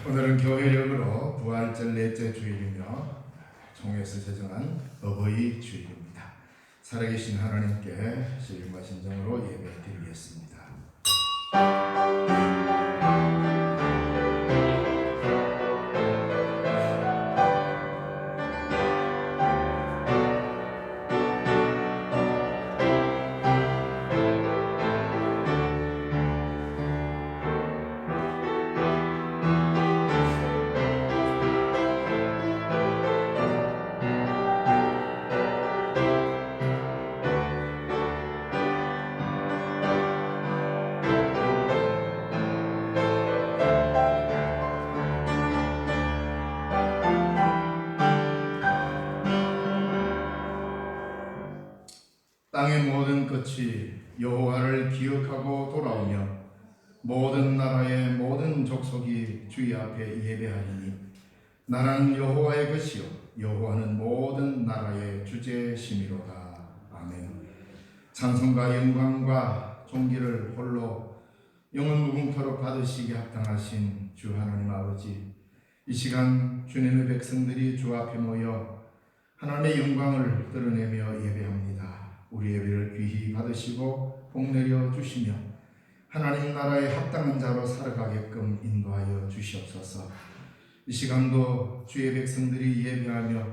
오늘은 교회력으로 부활절 넷째 주일이며 총회에서 제정한 어버이 주일입니다. 살아계신 하나님께 신령과 신정으로 예배드리겠습니다. 땅의 모든 끝이 여호와를 기억하고 돌아오며 모든 나라의 모든 족속이 주의 앞에 예배하리니 나라는 여호와의 것이요 여호와는 모든 나라의 주제심이로다. 아멘. 찬송과 영광과 존귀를 홀로 영원 무궁토록 받으시기에 합당하신 주 하나님 아버지, 이 시간 주님의 백성들이 주 앞에 모여 하나님의 영광을 드러내며 예배합니다. 우리 예배를 귀히 받으시고 복내려 주시며 하나님 나라의 합당한 자로 살아가게끔 인도하여 주시옵소서. 이 시간도 주의 백성들이 예배하며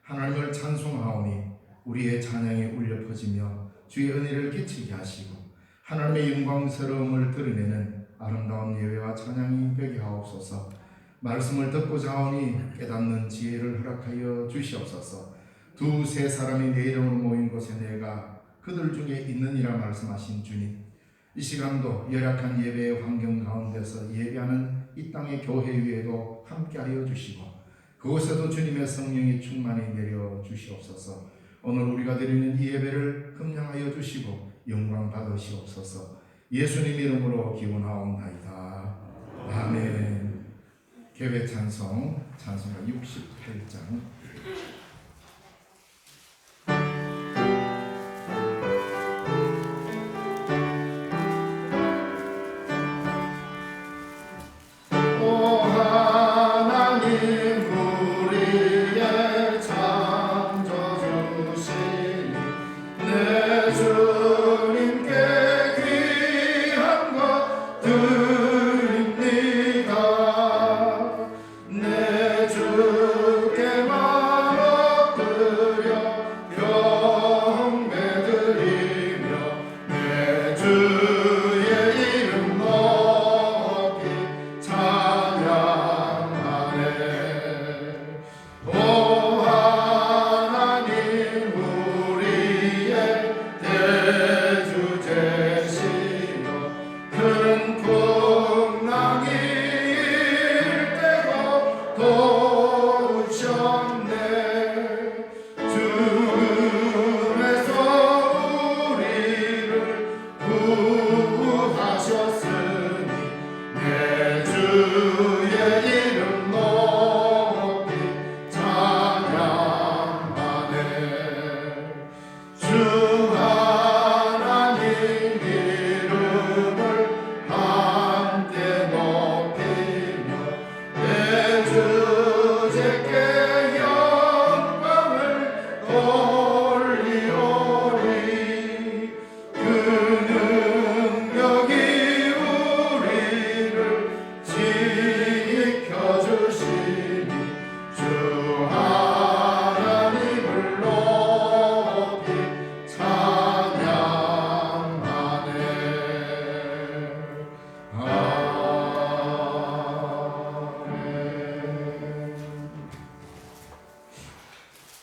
하나님을 찬송하오니 우리의 찬양이 울려 퍼지며 주의 은혜를 끼치게 하시고 하나님의 영광스러움을 드러내는 아름다운 예배와 찬양이 되게 하옵소서. 말씀을 듣고자 하오니 깨닫는 지혜를 허락하여 주시옵소서. 두세 사람이 내 이름으로 모인 곳에 내가 그들 중에 있느니라 말씀하신 주님, 이 시간도 열악한 예배의 환경 가운데서 예배하는 이 땅의 교회 위에도 함께하여 주시고 그곳에도 주님의 성령이 충만히 내려 주시옵소서. 오늘 우리가 드리는 이 예배를 흠량하여 주시고 영광 받으시옵소서. 예수님 이름으로 기원하옵나이다. 아멘. 개회 찬송가 68장.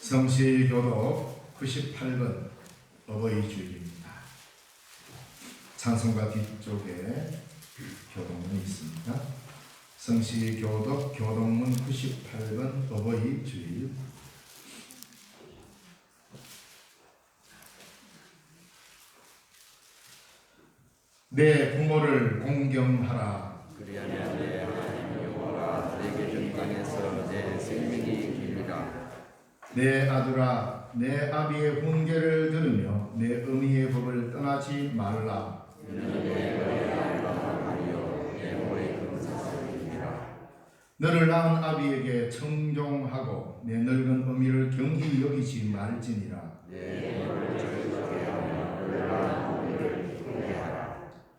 성시교독 98번 어버이 주일입니다. 찬송가 뒤쪽에 교독문이 있습니다. 성시교독 교독문 98번 어버이 주일. 내 부모를 공경하라. 그리하면 내 하나님 여호와가 내게 준 땅에서 내 생명이 길리라. 내 아들아, 내 아비의 훈계를 들으며 내 어미의 법을 떠나지 말라. 너를 낳은 아비에게 청종하고 내 늙은 어미를 경히 여기지 말지니라.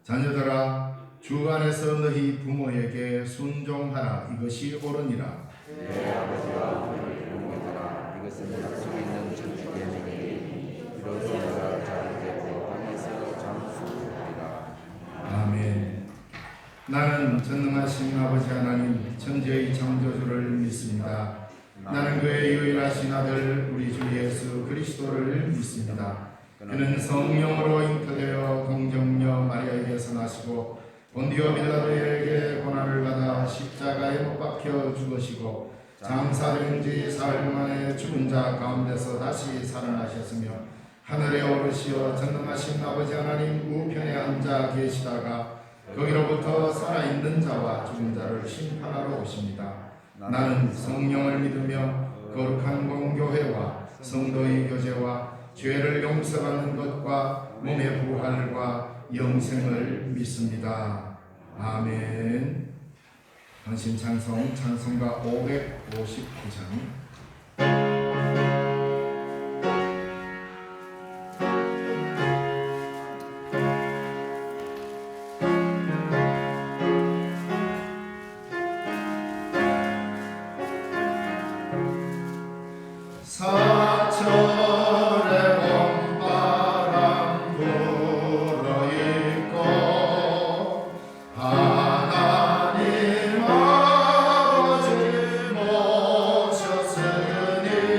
자녀들아 주 안에서 너희 부모에게 순종하라. 이것이 옳으니라. 이것은 약속이 있는 첫 계명이니 이로써 내가 자기에게 땅에서 장수하리라. 아멘. 나는 전능하신 아버지 하나님 천지의 창조주를 믿습니다. 나는 그의 유일하신 아들 우리 주 예수 그리스도를 믿습니다. 그는 성령으로 잉태되어 동정녀 마리아에게서 나시고 본디오 빌라도에게 고난을 받아 십자가에 못 박혀 죽으시고 장사된 지 사흘 만에 죽은 자 가운데서 다시 살아나셨으며 하늘에 오르시어 전능하신 아버지 하나님 우편에 앉아 계시다가 거기로부터 살아있는 자와 죽은 자를 심판하러 오십니다. 나는 성령을 믿으며 거룩한 공교회와 성도의 교제와 죄를 용서받는 것과 몸의 부활과 영생을 믿습니다. 아멘. 헌신 찬송 찬송가 559장. 하나님 아버지 모셨으니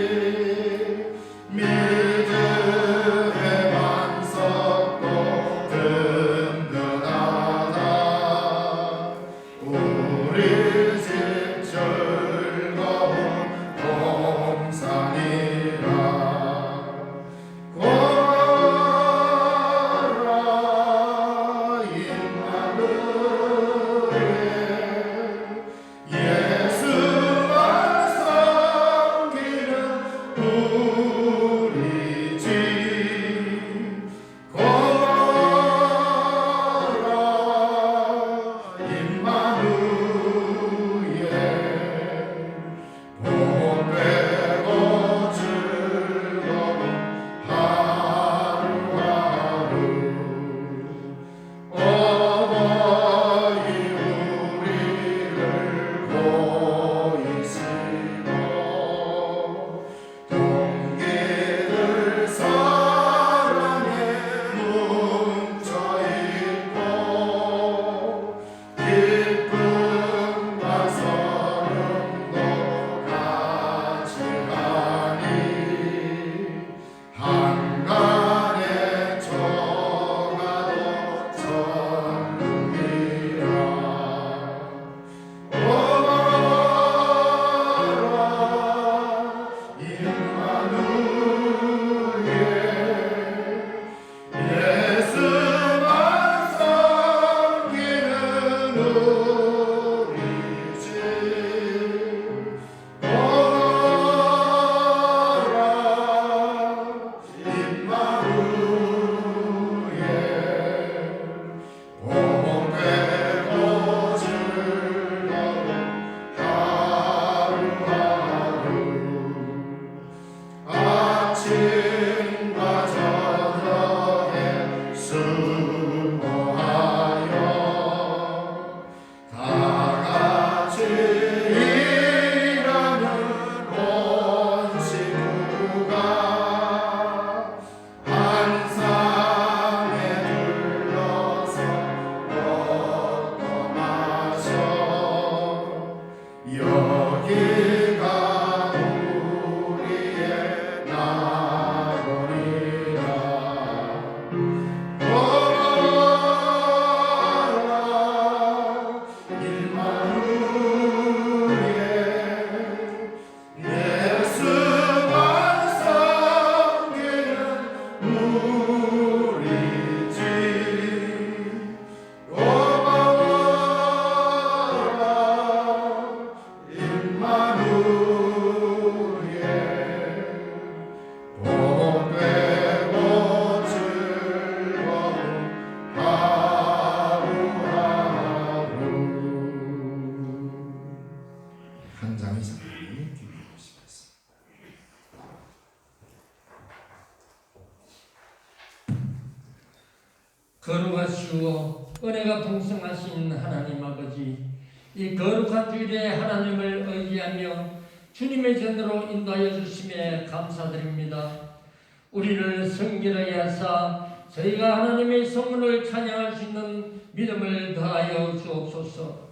거룩하시고 은혜가 풍성하신 하나님 아버지, 이 거룩한 주일에 하나님을 의지하며 주님의 전으로 인도하여 주심에 감사드립니다. 우리를 성결하게 하사 저희가 하나님의 성문을 찬양할 수 있는 믿음을 더하여 주옵소서.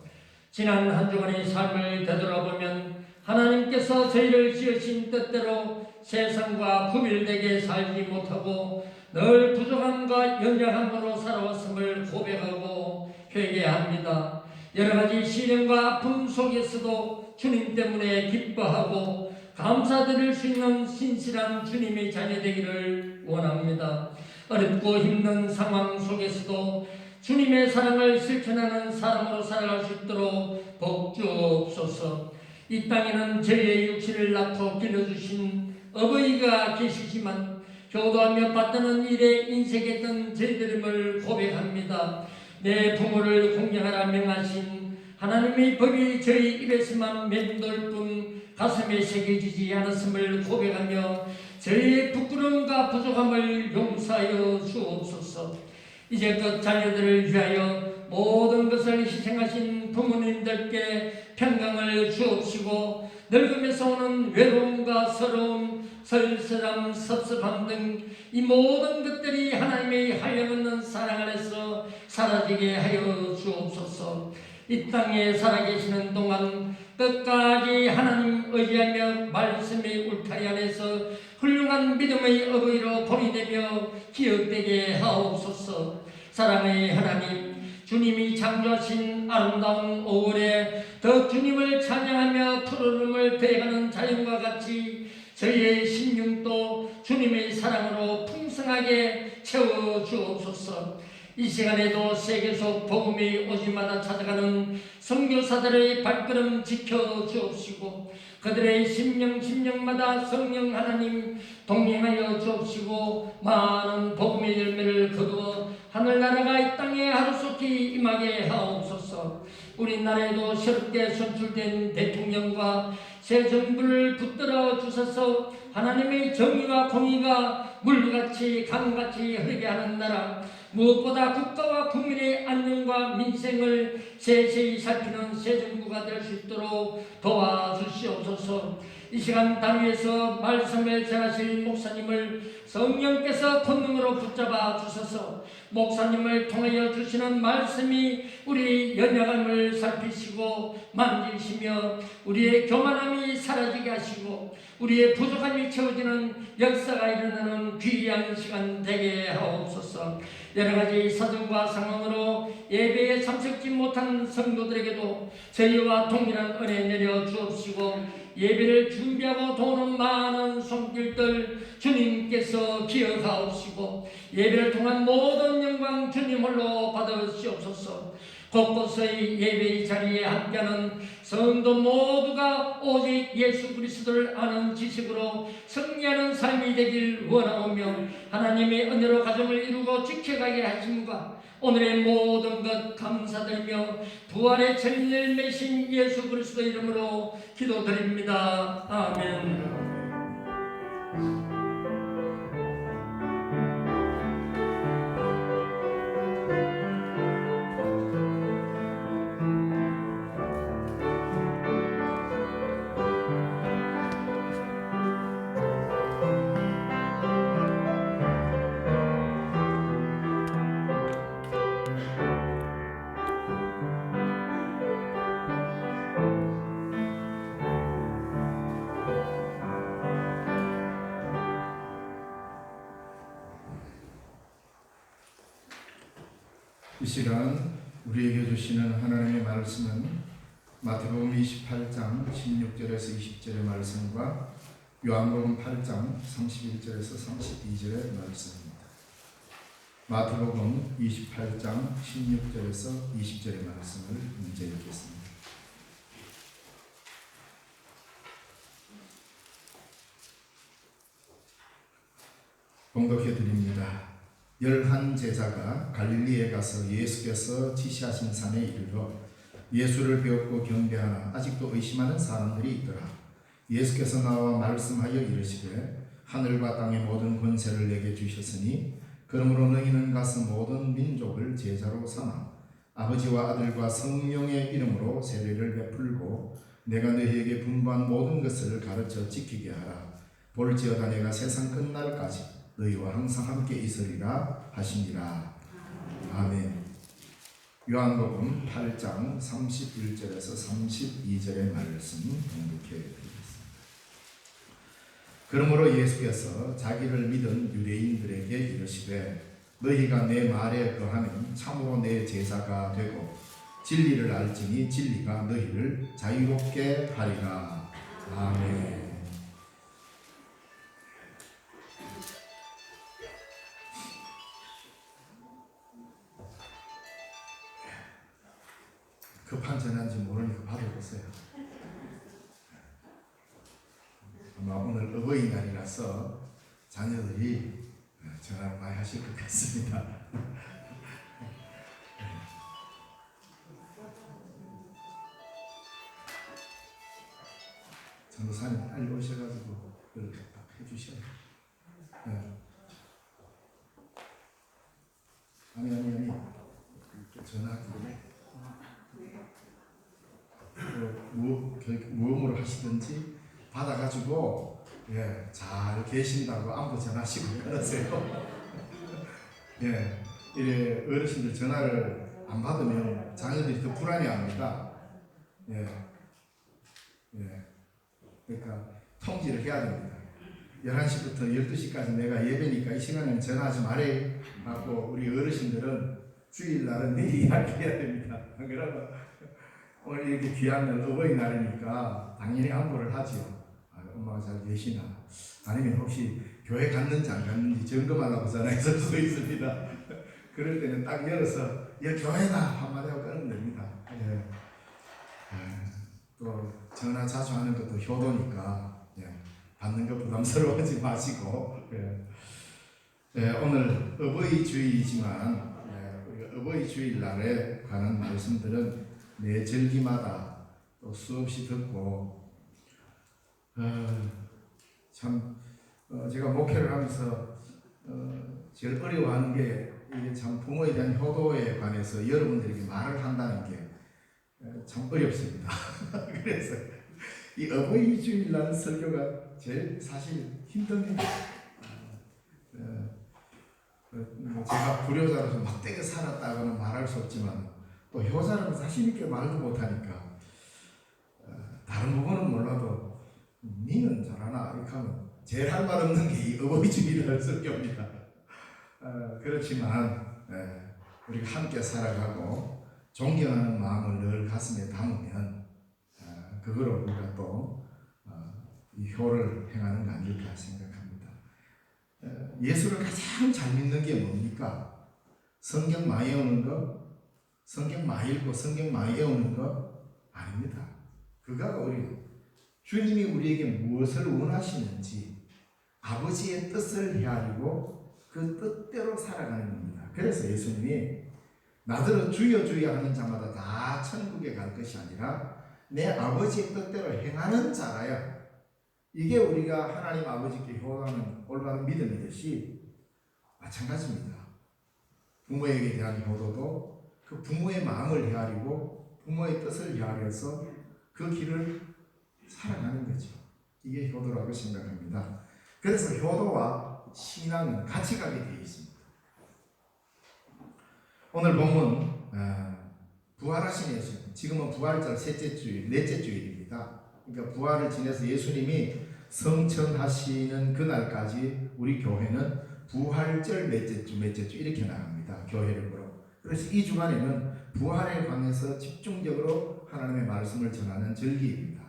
지난 한 주간의 삶을 되돌아보면 하나님께서 저희를 지으신 뜻대로 세상과 구별되게 살지 못하고 늘 부족함과 연약함으로 살아왔음을 고백하고 회개합니다. 여러가지 시련과 아픔 속에서도 주님 때문에 기뻐하고 감사드릴 수 있는 신실한 주님의 자녀 되기를 원합니다. 어렵고 힘든 상황 속에서도 주님의 사랑을 실천하는 사람으로 살아갈 수 있도록 복 주옵소서. 이 땅에는 저희의 육신을 낳고 길러주신 어버이가 계시지만 효도하며 받드는 일에 인색했던 저희들임을 고백합니다. 내 부모를 공경하라 명하신 하나님의 법이 저희 입에서만 맴돌 뿐 가슴에 새겨지지 않았음을 고백하며 저희의 부끄러움과 부족함을 용서하여 주옵소서. 이제껏 자녀들을 위하여 모든 것을 희생하신 부모님들께 평강을 주옵시고 늙음에서 오는 외로움과 서러움, 쓸쓸함, 섭섭함 등 이 모든 것들이 하나님의 한량없는 사랑 안에서 사라지게 하여 주옵소서. 이 땅에 살아계시는 동안 끝까지 하나님 의지하며 말씀의 울타리 안에서 훌륭한 믿음의 어버이로 본이되며 기억되게 하옵소서. 사랑의 하나님, 주님이 창조하신 아름다운 5월에 더 주님을 찬양하며 푸르름을 대하는 자연과 같이 저희의 심령도 주님의 사랑으로 풍성하게 채워주옵소서. 이 시간에도 세계 속 복음이 오지마다 찾아가는 선교사들의 발걸음 지켜주옵시고 그들의 심령마다 성령 하나님 동행하여 주옵시고 많은 복음의 열매를 거두어 하늘나라가 이 땅에 하루속히 임하게 하옵소서. 우리나라에도 새롭게 선출된 대통령과 새 정부를 붙들어 주셔서 하나님의 정의와 공의가 물같이 강같이 흐르게 하는 나라, 무엇보다 국가와 국민의 안녕과 민생을 세세히 살피는 새 정부가 될 수 있도록 도와주시옵소서. 이 시간 당위에서 말씀을 전하실 목사님을 성령께서 권능으로 붙잡아 주셔서 목사님을 통하여 주시는 말씀이 우리 연약함을 살피시고 만지시며 우리의 교만함이 사라지게 하시고 우리의 부족함이 채워지는 역사가 일어나는 귀한 시간 되게 하옵소서. 여러가지 사정과 상황으로 예배에 참석지 못한 성도들에게도 저희와 동일한 은혜 내려 주옵시고 예배를 준비하고 도는 많은 손길들 주님께서 기억하옵시고 예배를 통한 모든 영광 주님 홀로 받으시옵소서. 곳곳의 예배의 자리에 함께하는 성도 모두가 오직 예수 그리스도를 아는 지식으로 승리하는 삶이 되길 원하오며 하나님의 은혜로 가정을 이루고 지켜가게 하심과 오늘의 모든 것 감사드리며 부활의真理를 매신 예수 그리스도 이름으로 기도드립니다. 아멘. 이 시간 우리에게 주시는 하나님의 말씀은 마태복음 28장 16절에서 20절의 말씀과 요한복음 8장 31절에서 32절의 말씀입니다. 마태복음 28장 16절에서 20절의 말씀을 먼저 읽겠습니다. 봉독해 드립니다. 11 제자가 갈릴리에 가서 예수께서 지시하신 산에 이르러 예수를 배웠고 경배하나 아직도 의심하는 사람들이 있더라. 예수께서 나와 말씀하여 이르시되 하늘과 땅의 모든 권세를 내게 주셨으니 그러므로 너희는 가서 모든 민족을 제자로 삼아 아버지와 아들과 성령의 이름으로 세례를 베풀고 내가 너희에게 분부한 모든 것을 가르쳐 지키게 하라. 볼지어다 내가 세상 끝날까지 너희와 항상 함께 있으리라 하시니라. 아멘. 요한복음 8장 31절에서 32절의 말씀 공독해 드리겠습니다. 그러므로 예수께서 자기를 믿은 유대인들에게 이르시되 너희가 내 말에 거하면 참으로 내 제자가 되고 진리를 알지니 진리가 너희를 자유롭게 하리라. 아멘. 급한 전화인지 모르니까 받아보세요. 아마 오늘 어버이날이라서 자녀들이 전화를 많이 하실 것 같습니다. 전도사님 빨리 오셔가지고 그걸 딱 해주셔야 돼요. 아니 전화하기 전에 무음으로 하시든지 받아가지고 잘 계신다고 안부 전하시고 그러세요. 이래 어르신들 전화를 안 받으면 자녀들이 더 불안해합니다. 그러니까 통지를 해야 됩니다. 11시부터 12시까지 내가 예배니까 이 시간에는 전화하지 말해 하고 우리 어르신들은 주일날은 미리 이야기해야 됩니다. 그러면 오늘 이렇게 귀한 날 어버이날이니까 당연히 안부를 하지요. 엄마가 잘 계시나 아니면 혹시 교회 갔는지 안 갔는지 점검하려고 전화했을 수도 있습니다. 그럴 때는 딱 열어서 교회다 한마디 하고 끊으면 됩니다. 또 전화 자주 하는 것도 효도니까 받는 거 부담스러워하지 마시고 오늘 어버이 주일이지만 우리가 어버이 주일날에 관한 말씀들은 매 절기마다 또 수없이 듣고 제가 목회를 하면서 제일 어려워하는 게 이게 참 부모에 대한 효도에 관해서 여러분들에게 말을 한다는 게 참 어렵습니다. 그래서 이 어버이 주일날 설교가 제일 사실 힘듭니다. 제가 불효자로서 막대게 살았다고는 말할 수 없지만 또 효자는 자신 있게 말도 못하니까 다른 부분은 몰라도 니는 잘하나 이렇게 하면 제일 할 말 없는 게 이 어버이 주일날 설교입니다. 그렇지만 우리가 함께 살아가고 존경하는 마음을 늘 가슴에 담으면 그거로 우리가 또 이 효를 행하는 거 아닐까 생각합니다. 예수를 가장 잘 믿는 게 뭡니까? 성경 많이 외우는 거? 성경 많이 읽고 성경 많이 외우는 거? 아닙니다. 그거가 우리 주님이 우리에게 무엇을 원하시는지 아버지의 뜻을 헤아리고 그 뜻대로 살아가는 겁니다. 그래서 예수님이 나더러 주여 주여 하는 자마다 다 천국에 갈 것이 아니라 내 아버지의 뜻대로 행하는 자라야. 이게 우리가 하나님 아버지께 효도하는 올바른 믿음이듯이 마찬가지입니다. 부모에게 대한 효도도 그 부모의 마음을 헤아리고 부모의 뜻을 헤아려서 그 길을 살아가는 거죠. 이게 효도라고 생각합니다. 그래서 효도와 신앙은 같이 가게 되어 있습니다. 오늘 본문 부활하신 예수님, 지금은 부활절 셋째 주일, 넷째 주일입니다. 그러니까 부활을 지내서 예수님이 성천하시는 그날까지 우리 교회는 부활절 몇째 주 이렇게 나갑니다. 교회력으로. 그래서 이 주간에는 부활에 관해서 집중적으로 하나님의 말씀을 전하는 절기입니다.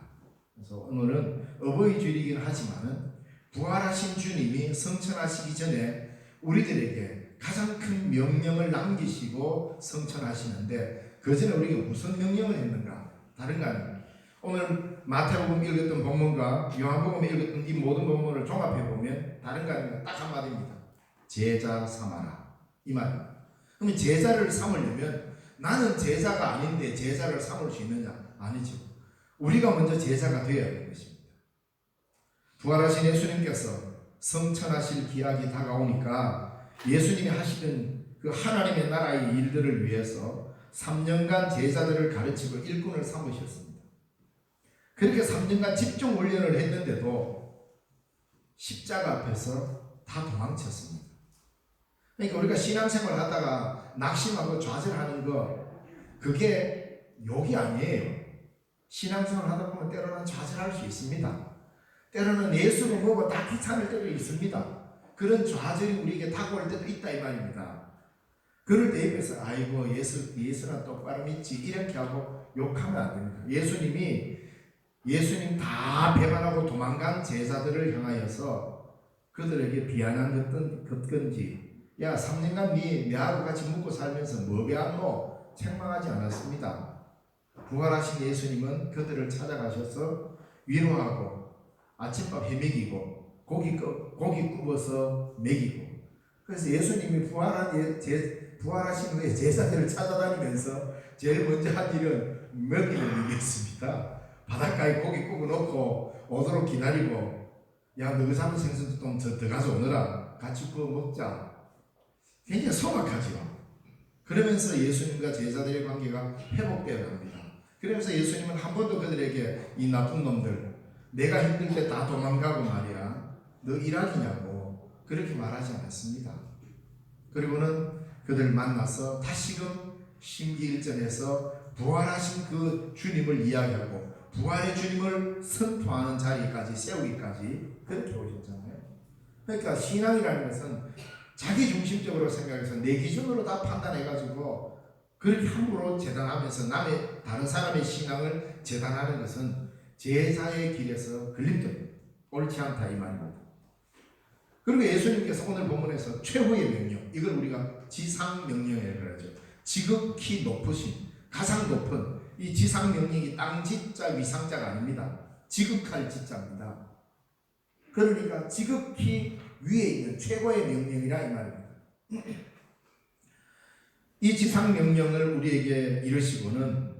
그래서 오늘은 어버이 주일이긴 하지만은 부활하신 주님이 성천하시기 전에 우리들에게 가장 큰 명령을 남기시고 성천하시는데 그 전에 우리가 무슨 명령을 했는가? 다른 거 아닙니다. 오늘 마태복음 읽었던 본문과 요한복음 읽었던 이 모든 본문을 종합해 보면 다른 거 아닙니다. 딱 한마디입니다. 제자 삼아라 이 말입니다. 그러면 제자를 삼으려면 나는 제자가 아닌데 제자를 삼을 수 있느냐? 아니죠. 우리가 먼저 제자가 되어야 하는 것입니다. 부활하신 예수님께서 성천하실 기약이 다가오니까 예수님이 하시던 그 하나님의 나라의 일들을 위해서 3년간 제자들을 가르치고 일꾼을 삼으셨습니다. 그렇게 3년간 집중 훈련을 했는데도 십자가 앞에서 다 도망쳤습니다. 그러니까 우리가 신앙생활 하다가 낙심하고 좌절하는 거, 그게 욕이 아니에요. 신앙생활 하다 보면 때로는 좌절할 수 있습니다. 때로는 예수를 보고 다 귀찮을 때도 있습니다. 그런 좌절이 우리에게 다가올 때도 있다 이 말입니다. 그럴 때 옆에서 아이고 예수나 똑바로 믿지 이렇게 하고 욕하면 안 됩니다. 예수님 다 배반하고 도망간 제자들을 향하여서 그들에게 비난한 것건지, 야 3년간 내하고 같이 묵고 살면서 뭐 배웠노? 책망하지 않았습니다. 부활하신 예수님은 그들을 찾아가셔서 위로하고 아침밥 해먹이고 고기 굽어서 먹이고, 그래서 예수님이 부활하신 후에 제자들을 찾아다니면서 제일 먼저 한 일은 먹이는 일이었습니다. 바닷가에 고기 구워놓고 오도록 기다리고, 야 너가 잡은 생선도 좀 더 가져오너라, 같이 구워 먹자. 굉장히 소박하죠. 그러면서 예수님과 제자들의 관계가 회복되어 갑니다. 그러면서 예수님은 한 번도 그들에게 이 나쁜 놈들, 내가 힘들 때 다 도망가고 말이야, 너 일하기냐고 그렇게 말하지 않았습니다. 그리고는 그들 만나서 다시금 심기일전에서 부활하신 그 주님을 이야기하고 부활의 주님을 선포하는 자리까지 세우기까지 그렇게 오셨잖아요. 그러니까 신앙이라는 것은 자기 중심적으로 생각해서 내 기준으로 다 판단해가지고 그렇게 함부로 재단하면서 다른 사람의 신앙을 재단하는 것은 제자의 길에서 걸림돌입니다. 옳지 않다 이 말입니다. 그리고 예수님께서 오늘 본문에서 최후의 명령, 이걸 우리가 지상명령이라고 그러죠. 지극히 높으신, 가장 높은 이 지상명령이 땅지자 위상자가 아닙니다. 지극할 지자입니다. 그러니까 지극히 위에 있는 최고의 명령이라 이 말입니다. 이 지상명령을 우리에게 이루시고는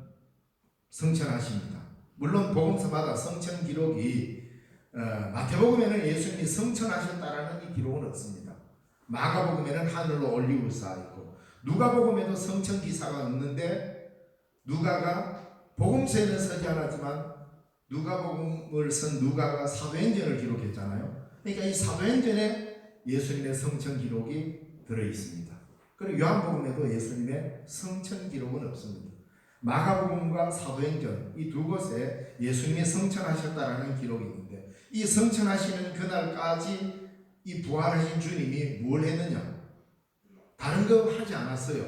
성천하십니다. 물론 복음서마다 성천 기록이 마태복음에는 예수님이 성천하셨다라는 이 기록은 없습니다. 마가복음에는 하늘로 올리우사 있고, 누가복음에도 성천 기사가 없는데 누가가 복음서에는 서지 않았지만 누가복음을 쓴 누가가 사도행전을 기록했잖아요. 그러니까 이 사도행전에 예수님의 성천 기록이 들어 있습니다. 그리고 요한복음에도 예수님의 성천 기록은 없습니다. 마가복음과 사도행전 이 두 곳에 예수님이 성천하셨다라는 기록이 있는데, 이 성천하시는 그날까지 이 부활하신 주님이 뭘 했느냐? 다른 거 하지 않았어요.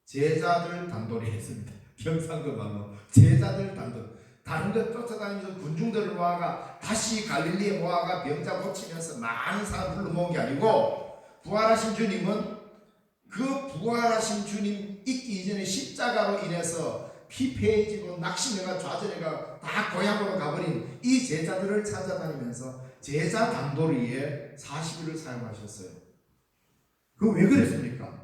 제자들 단돌이 했습니다. 경상도 말로 제자들 단돌. 다른 것 쫓아다니면서 군중들을 모아가 다시 갈릴리에 모아가 병자 고치면서 많은 사람 불러 모은 게 아니고, 부활하신 주님은 그 부활하신 주님 있기 이전에 십자가로 인해서 피폐해지고 낙심해가 좌절해가 다 고향으로 가버린 이 제자들을 찾아다니면서 제자 단돌이에 40일을 사용하셨어요. 그 왜 그랬습니까?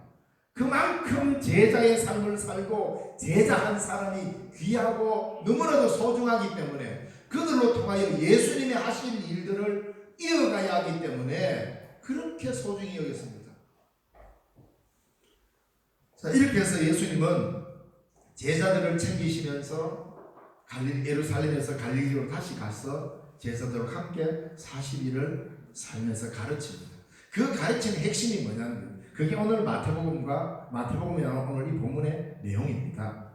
그만큼 제자의 삶을 살고 제자 한 사람이 귀하고 너무나도 소중하기 때문에, 그들로 통하여 예수님이 하실 일들을 이어가야 하기 때문에 그렇게 소중히 여겼습니다. 자, 이렇게 해서 예수님은 제자들을 챙기시면서 예루살렘에서 갈릴리로 다시 가서 제자들과 함께 40일을 살면서 가르칩니다. 그 가르침의 핵심이 뭐냐면 그게 오늘 마태복음에 나온 오늘 이 본문의 내용입니다.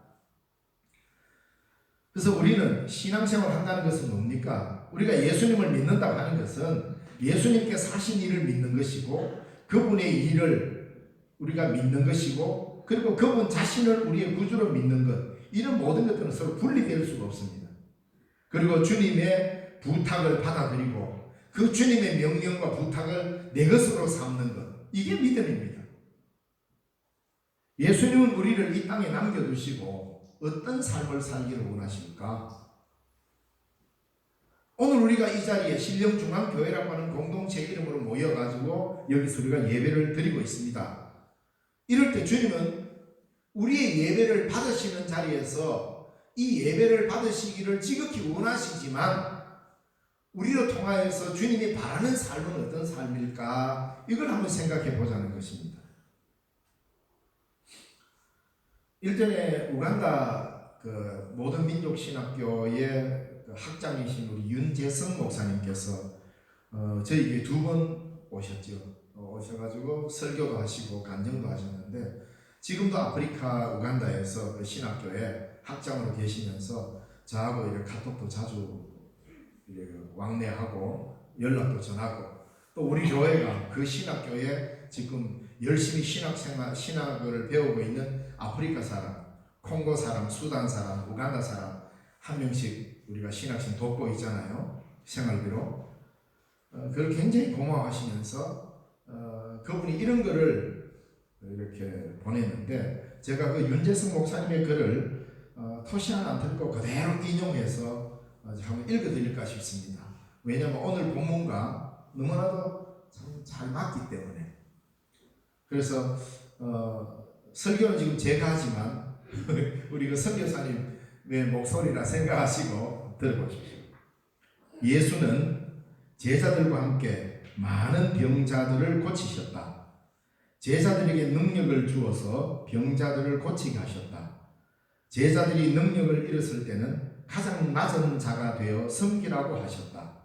그래서 우리는 신앙생활 한다는 것은 뭡니까? 우리가 예수님을 믿는다고 하는 것은 예수님께서 하신 일을 믿는 것이고, 그분의 일을 우리가 믿는 것이고, 그리고 그분 자신을 우리의 구주로 믿는 것, 이런 모든 것들은 서로 분리될 수가 없습니다. 그리고 주님의 부탁을 받아들이고 그 주님의 명령과 부탁을 내 것으로 삼는 것, 이게 믿음입니다. 예수님은 우리를 이 땅에 남겨두시고 어떤 삶을 살기를 원하십니까? 오늘 우리가 이 자리에 신령중앙교회라고 하는 공동체 이름으로 모여가지고 여기서 우리가 예배를 드리고 있습니다. 이럴 때 주님은 우리의 예배를 받으시는 자리에서 이 예배를 받으시기를 지극히 원하시지만 우리로 통하여서 주님이 바라는 삶은 어떤 삶일까? 이걸 한번 생각해 보자는 것입니다. 일전에 우간다 그 모든 민족 신학교의 그 학장이신 우리 윤재성 목사님께서 저희 교회 2번 오셨죠. 오셔가지고 설교도 하시고 간증도 하셨는데 지금도 아프리카 우간다에서 그 신학교에 학장으로 계시면서 저하고 이렇게 카톡도 자주 이렇게 왕래하고 연락도 전하고 또 우리 교회가 그 신학교에 지금 열심히 신학을 배우고 있는 아프리카 사람, 콩고 사람, 수단 사람, 우간다 사람 한 명씩 우리가 신학생 돕고 있잖아요. 생활비로. 그걸 굉장히 고마워하시면서 그분이 이런 글을 이렇게 보냈는데 제가 그 윤재성 목사님의 글을 토시 하나 안 들고 그대로 인용해서 한번 읽어드릴까 싶습니다. 왜냐하면 오늘 본문과 너무나도 참 잘 맞기 때문에. 그래서 설교는 지금 제가 하지만 우리 그 선교사님의 목소리라 생각하시고 들어보십시오. 예수는 제자들과 함께 많은 병자들을 고치셨다. 제자들에게 능력을 주어서 병자들을 고치게 하셨다. 제자들이 능력을 잃었을 때는 가장 낮은 자가 되어 섬기라고 하셨다.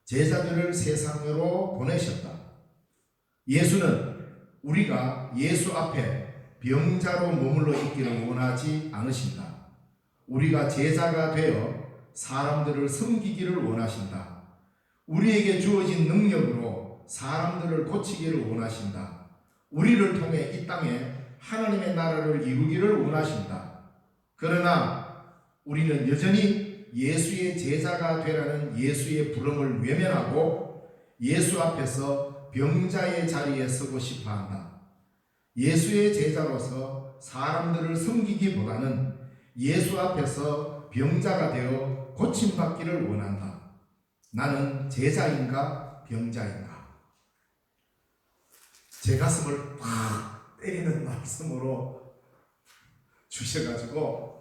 제자들을 세상으로 보내셨다. 예수는 우리가 예수 앞에 병자로 머물러 있기를 원하지 않으신다. 우리가 제자가 되어 사람들을 섬기기를 원하신다. 우리에게 주어진 능력으로 사람들을 고치기를 원하신다. 우리를 통해 이 땅에 하나님의 나라를 이루기를 원하신다. 그러나 우리는 여전히 예수의 제자가 되라는 예수의 부름을 외면하고 예수 앞에서 병자의 자리에 서고 싶어 한다. 예수의 제자로서 사람들을 섬기기보다는 예수 앞에서 병자가 되어 고침받기를 원한다. 나는 제자인가 병자인가? 제 가슴을 팍 때리는 말씀으로 주셔가지고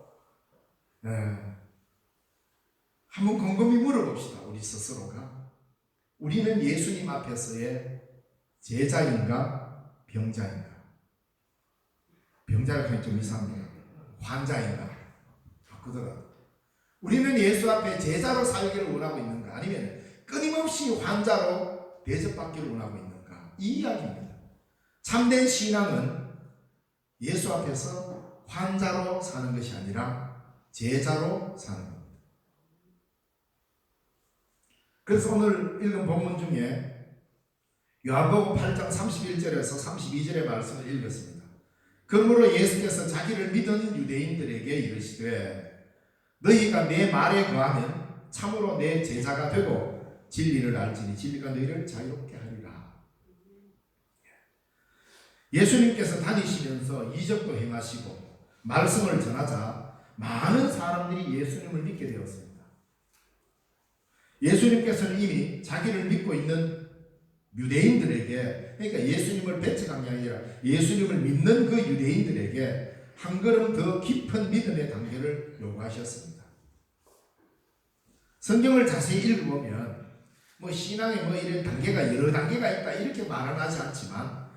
한번 곰곰이 물어봅시다. 우리 스스로가 우리는 예수님 앞에서의 제자인가 병자인가? 병자가 그냥 좀 이상합니다. 환자인가? 바꾸더라도 우리는 예수 앞에 제자로 살기를 원하고 있는가? 아니면 끊임없이 환자로 대접받기를 원하고 있는가? 이 이야기입니다. 참된 신앙은 예수 앞에서 환자로 사는 것이 아니라 제자로 사는 겁니다. 그래서 오늘 읽은 본문 중에 요한복음 8장 31절에서 32절의 말씀을 읽었습니다. 그러므로 예수께서 자기를 믿은 유대인들에게 이르시되 너희가 내 말에 거하면 참으로 내 제자가 되고 진리를 알지니 진리가 너희를 자유롭게 하리라. 예수님께서 다니시면서 이적도 행하시고 말씀을 전하자 많은 사람들이 예수님을 믿게 되었습니다. 예수님께서는 이미 자기를 믿고 있는 유대인들에게, 그러니까 예수님을 배척한 게 아니라 예수님을 믿는 그 유대인들에게 한 걸음 더 깊은 믿음의 단계를 요구하셨습니다. 성경을 자세히 읽어보면 신앙에 이런 단계가 여러 단계가 있다 이렇게 말은 하지 않지만,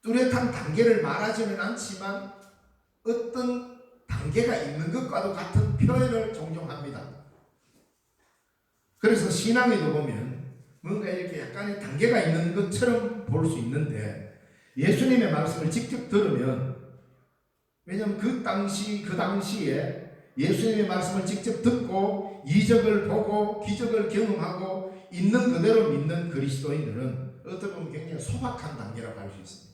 뚜렷한 단계를 말하지는 않지만 어떤 단계가 있는 것과도 같은 표현을 종종 합니다. 그래서 신앙에도 보면 뭔가 이렇게 약간의 단계가 있는 것처럼 볼 수 있는데, 예수님의 말씀을 직접 들으면, 왜냐하면 그 당시에 예수님의 말씀을 직접 듣고 이적을 보고 기적을 경험하고 있는 그대로 믿는 그리스도인들은 어떻게 보면 굉장히 소박한 단계라고 할 수 있습니다.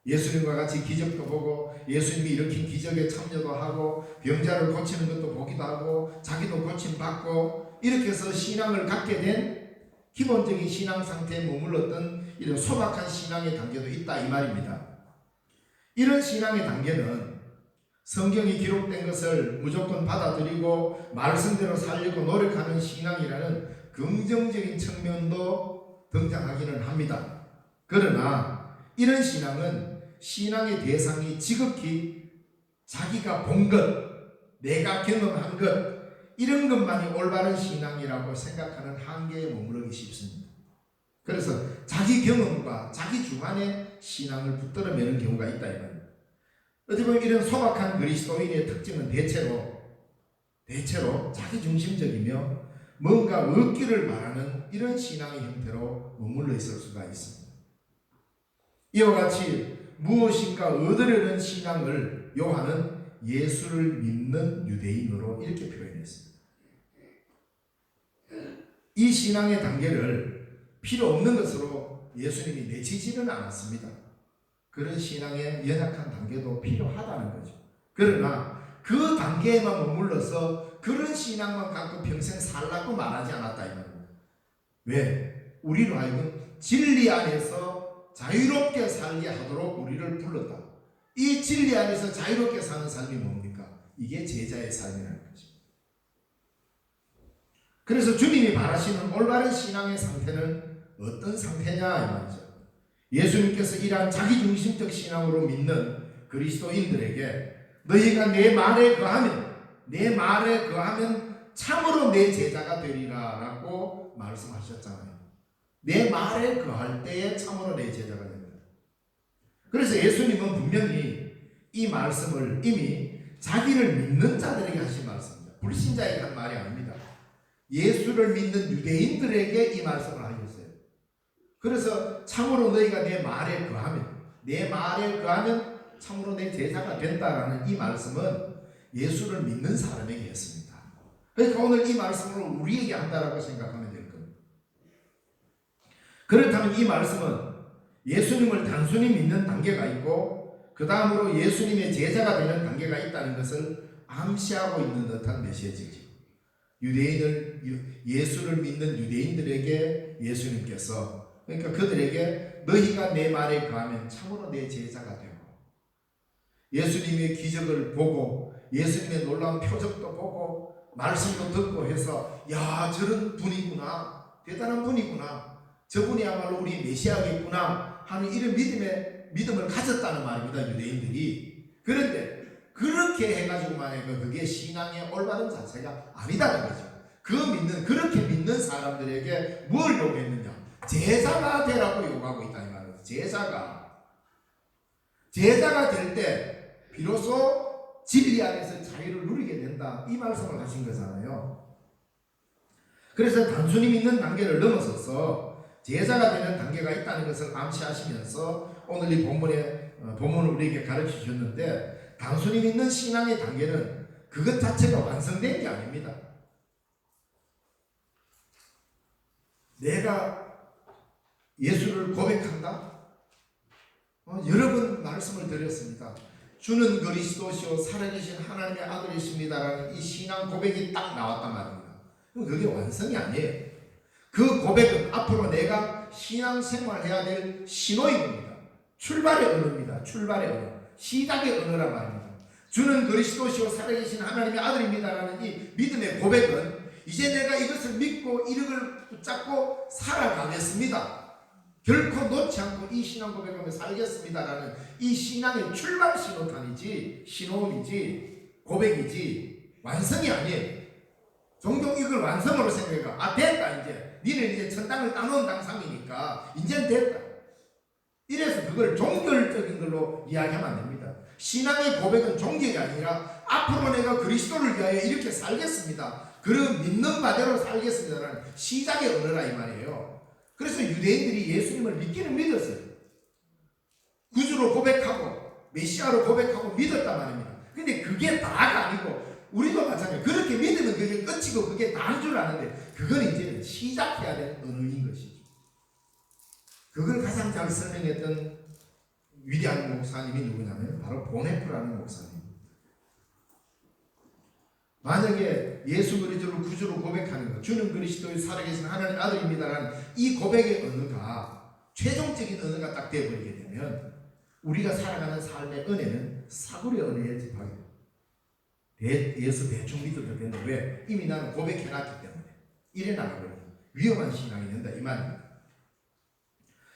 예수님과 같이 기적도 보고 예수님이 일으킨 기적에 참여도 하고 병자를 고치는 것도 보기도 하고 자기도 고침받고 이렇게 해서 신앙을 갖게 된 기본적인 신앙 상태에 머물렀던 이런 소박한 신앙의 단계도 있다 이 말입니다. 이런 신앙의 단계는 성경이 기록된 것을 무조건 받아들이고 말씀대로 살려고 노력하는 신앙이라는 긍정적인 측면도 등장하기는 합니다. 그러나 이런 신앙은 신앙의 대상이 지극히 자기가 본 것, 내가 경험한 것, 이런 것만이 올바른 신앙이라고 생각하는 한계에 머무르기 쉽습니다. 그래서 자기 경험과 자기 주관의 신앙을 붙들어 매는 경우가 있다 이 말입니다. 어떻게 보면 이런 소박한 그리스도인의 특징은 대체로 자기중심적이며 뭔가 얻기를 바라는 이런 신앙의 형태로 머물러 있을 수가 있습니다. 이와 같이 무엇인가 얻으려는 신앙을 요한은 예수를 믿는 유대인으로 이렇게 표현했습니다. 이 신앙의 단계를 필요 없는 것으로 예수님이 내치지는 않았습니다. 그런 신앙의 연약한 단계도 필요하다는 거죠. 그러나 그 단계에만 머물러서 그런 신앙만 갖고 평생 살라고 말하지 않았다 이 말입니다. 왜? 우리로 하여금 진리 안에서 자유롭게 살게 하도록 우리를 불렀다. 이 진리 안에서 자유롭게 사는 삶이 뭡니까? 이게 제자의 삶이라는 것입니다. 그래서 주님이 바라시는 올바른 신앙의 상태는 어떤 상태냐 이 말이죠. 예수님께서 이러한 자기중심적 신앙으로 믿는 그리스도인들에게 너희가 내 말에 거하면 참으로 내 제자가 되리라 라고 말씀하셨잖아요. 내 말에 거할 때에 참으로 내 제자가 됩니다. 그래서 예수님은 분명히 이 말씀을 이미 자기를 믿는 자들에게 하신 말씀입니다. 불신자에게 한 말이 아닙니다. 예수를 믿는 유대인들에게 이 말씀을 하셨어요. 그래서 참으로 너희가 내 말에 거하면 참으로 내 제자가 된다라는 이 말씀은 예수를 믿는 사람에게 했습니다. 그러니까 오늘 이 말씀을 우리에게 한다라고 생각하면 될 겁니다. 그렇다면 이 말씀은 예수님을 단순히 믿는 단계가 있고 그 다음으로 예수님의 제자가 되는 단계가 있다는 것을 암시하고 있는 듯한 메시지죠. 예수를 믿는 유대인들에게 예수님께서, 그러니까 그들에게 너희가 내 말에 거하면 참으로 내 제자가 되고, 예수님의 기적을 보고 예수님의 놀라운 표적도 보고 말씀도 듣고 해서 야 저런 분이구나, 대단한 분이구나, 저분이야말로 우리 메시아겠구나 하는 이런 믿음을 가졌다는 말입니다, 유대인들이. 그런데 그렇게 해가지고만 해도 그게 신앙의 올바른 자세가 아니다는 거죠. 그렇게 믿는 사람들에게 뭘 요구했느냐? 제자가 되라고 요구하고 있다 이 말이에요. 제자가 될 때 비로소 진리 안에서 자유를 누리게 된다, 이 말씀을 하신 거잖아요. 그래서 단순히 믿는 단계를 넘어서서 제자가 되는 단계가 있다는 것을 암시하시면서 오늘 이 본문을 우리에게 가르쳐 주셨는데, 단순히 믿는 신앙의 단계는 그것 자체가 완성된 게 아닙니다. 내가 예수를 고백한다? 여러 번 말씀을 드렸습니다. 주는 그리스도시요 살아계신 하나님의 아들이십니다라는 이 신앙 고백이 딱 나왔단 말입니다. 그게 완성이 아니에요. 그 고백은 앞으로 내가 신앙생활해야 될 신호입니다. 출발의 언어입니다. 시작의 언어란 말입니다. 주는 그리스도시요 살아계신 하나님의 아들입니다라는 이 믿음의 고백은 이제 내가 이것을 믿고 이력을 붙잡고 살아가겠습니다. 결코 놓지 않고 이 신앙 고백하며 살겠습니다라는 이 신앙의 출발 신호이지 고백이지 완성이 아니에요. 종종 이걸 완성으로 생각해가 됐다, 이제 니는 이제 천당을 따놓은 당상이니까 이제는 됐다, 이래서 그걸 종결적인 걸로 이야기하면 안 됩니다. 신앙의 고백은 종결이 아니라 앞으로 내가 그리스도를 위하여 이렇게 살겠습니다, 그런 믿는 바대로 살겠습니다라는 시작의 언어라 이 말이에요. 그래서 유대인들이 예수님을 믿기는 믿었어요. 구주로 고백하고 메시아로 고백하고 믿었단 말입니다. 근데 그게 다가 아니고 우리도 마찬가지예요. 그렇게 믿으면 그게 끝이고 그게 다인 줄 아는데 그건 이제는 시작해야 될 언어인 것이죠. 그걸 가장 잘 설명했던 위대한 목사님이 누구냐면 바로 보네프라는 목사님. 만약에 예수 그리스도를 구주로 고백하는 것, 주는 그리스도의 살아계신 하나님의 아들입니다라는 이 고백의 언어가 최종적인 언어가 딱 되어버리게 되면 우리가 살아가는 삶의 은혜는 사구려 은혜에 집하게 돼요. 예수 대충 믿어도 되는데 왜? 이미 나는 고백해놨기 때문에 이래 나가버려요. 위험한 신앙이 된다 이 말입니다.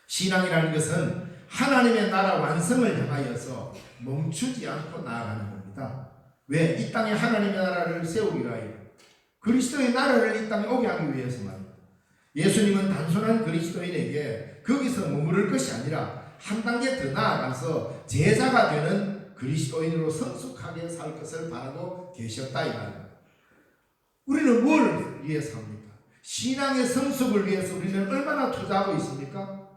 신앙이라는 것은 하나님의 나라 완성을 향하여서 멈추지 않고 나아가는 겁니다. 왜? 이 땅에 하나님의 나라를 세우기 위하여, 그리스도의 나라를 이 땅에 오게 하기 위해서 말입니다. 예수님은 단순한 그리스도인에게 거기서 머무를 것이 아니라 한 단계 더 나아가서 제자가 되는 그리스도인으로 성숙하게 살 것을 바라고 계셨다 이 말입니다. 우리는 뭘 위해서 합니까? 신앙의 성숙을 위해서 우리는 얼마나 투자하고 있습니까?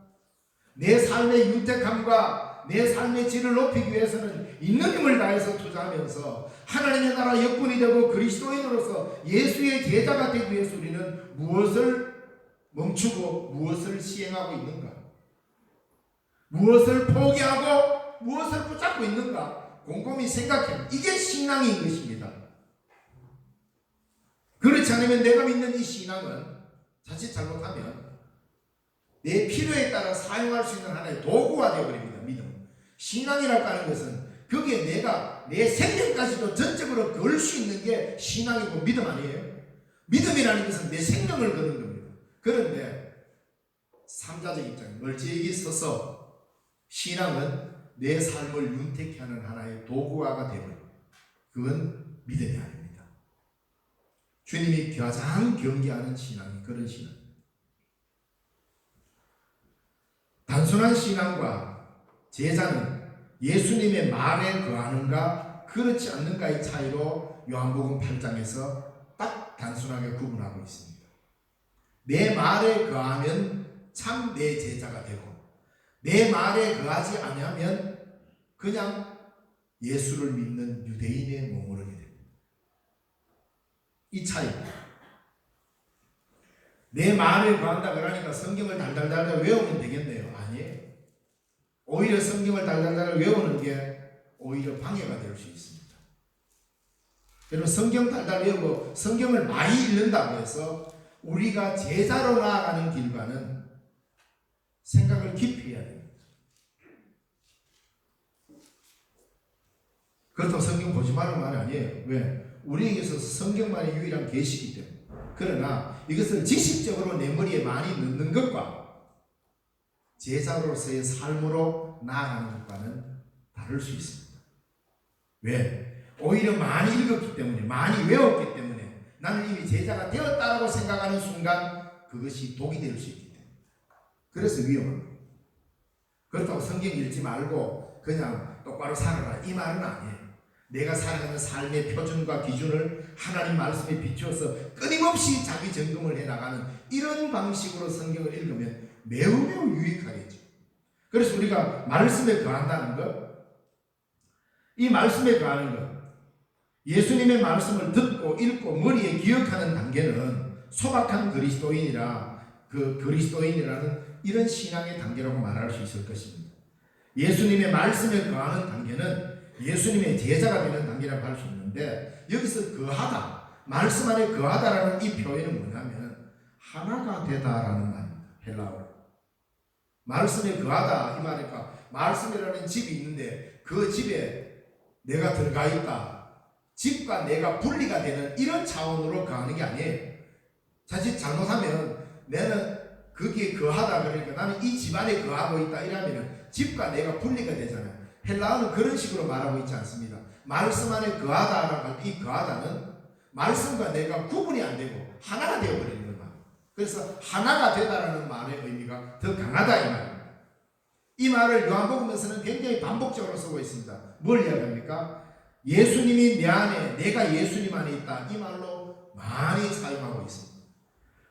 내 삶의 유택함과 내 삶의 질을 높이기 위해서는 있는 힘을 다해서 투자하면서 하나님의 나라 역군이 되고 그리스도인으로서 예수의 제자가 되기 위해서 우리는 무엇을 멈추고 무엇을 시행하고 있는가? 무엇을 포기하고 무엇을 붙잡고 있는가? 곰곰이 생각해. 이게 신앙인 것입니다. 그렇지 않으면 내가 믿는 이 신앙은 자칫 잘못하면 내 필요에 따라 사용할 수 있는 하나의 도구가 되어버립니다. 믿음. 신앙이라고 하는 것은 거기에 내가 내 생명까지도 전적으로 걸 수 있는 게 신앙이고 믿음 아니에요? 믿음이라는 것은 내 생명을 거는 겁니다. 그런데 삼자적 입장, 멀찍이 서서 신앙은 내 삶을 윤택케 하는 하나의 도구화가 되어버립니다. 그건 믿음이 아닙니다. 주님이 가장 경계하는 신앙이 그런 신앙. 단순한 신앙과 제자는 예수님의 말에 거하는가 그렇지 않는가의 차이로 요한복음 8장에서 딱 단순하게 구분하고 있습니다. 내 말에 거하면 참 내 제자가 되고 내 말에 거하지 아니하면 그냥 예수를 믿는 유대인에 머무르게 됩니다. 이 차이입니다. 내 말에 거한다 그러니까 성경을 달달달 외우면 되겠네요. 아니에요. 오히려 성경을 달달달 외우는 게 오히려 방해가 될 수 있습니다. 여러분 성경 달달 외우고 성경을 많이 읽는다고 해서 우리가 제자로 나아가는 길과는 생각을 깊이 해야 됩니다. 그렇다고 성경 보지 말라는 말이 아니에요. 왜? 우리에게 있어서 성경만이 유일한 계시이기 때문에. 그러나 이것을 지식적으로 내 머리에 많이 넣는 것과 제자로서의 삶으로 나아가는 것과는 다를 수 있습니다. 왜? 오히려 많이 읽었기 때문에, 많이 외웠기 때문에 나는 이미 제자가 되었다라고 생각하는 순간 그것이 독이 될 수 있기 때문에. 그래서 위험합니다. 그렇다고 성경 읽지 말고 그냥 똑바로 살아라 이 말은 아니에요. 내가 살아가는 삶의 표준과 기준을 하나님 말씀에 비추어서 끊임없이 자기 점검을 해나가는 이런 방식으로 성경을 읽으면 매우 유익하겠죠. 그래서 우리가 말씀에 거한다는 것, 이 말씀에 거하는 것, 예수님의 말씀을 듣고 읽고 머리에 기억하는 단계는 소박한 그리스도인이라는 이런 신앙의 단계라고 말할 수 있을 것입니다. 예수님의 말씀에 거하는 단계는 예수님의 제자가 되는 단계라고 할 수 있는데 여기서 거하다, 말씀 안에 거하다라는 이 표현은 뭐냐면 하나가 되다라는 말입니다. 헬라어로. 말씀에 거하다 이 말이니까 말씀이라는 집이 있는데 그 집에 내가 들어가 있다. 집과 내가 분리가 되는 이런 차원으로 거하는 게 아니에요. 자칫 잘못하면 나는 거기에 거하다 그러니까 나는 이 집안에 거하고 있다 이러면 집과 내가 분리가 되잖아요. 헬라어는 그런 식으로 말하고 있지 않습니다. 말씀 안에 거하다라고 할 때 이 거하다는 말씀과 내가 구분이 안 되고 하나가 되어버리는 것 말이에요. 그래서 하나가 되다라는 말의 의미가 더 강하다 이 말입니다. 이 말을 요한복음에서는 굉장히 반복적으로 쓰고 있습니다. 뭘 이야기합니까? 예수님이 내 안에, 내가 예수님 안에 있다. 이 말로 많이 사용하고 있습니다.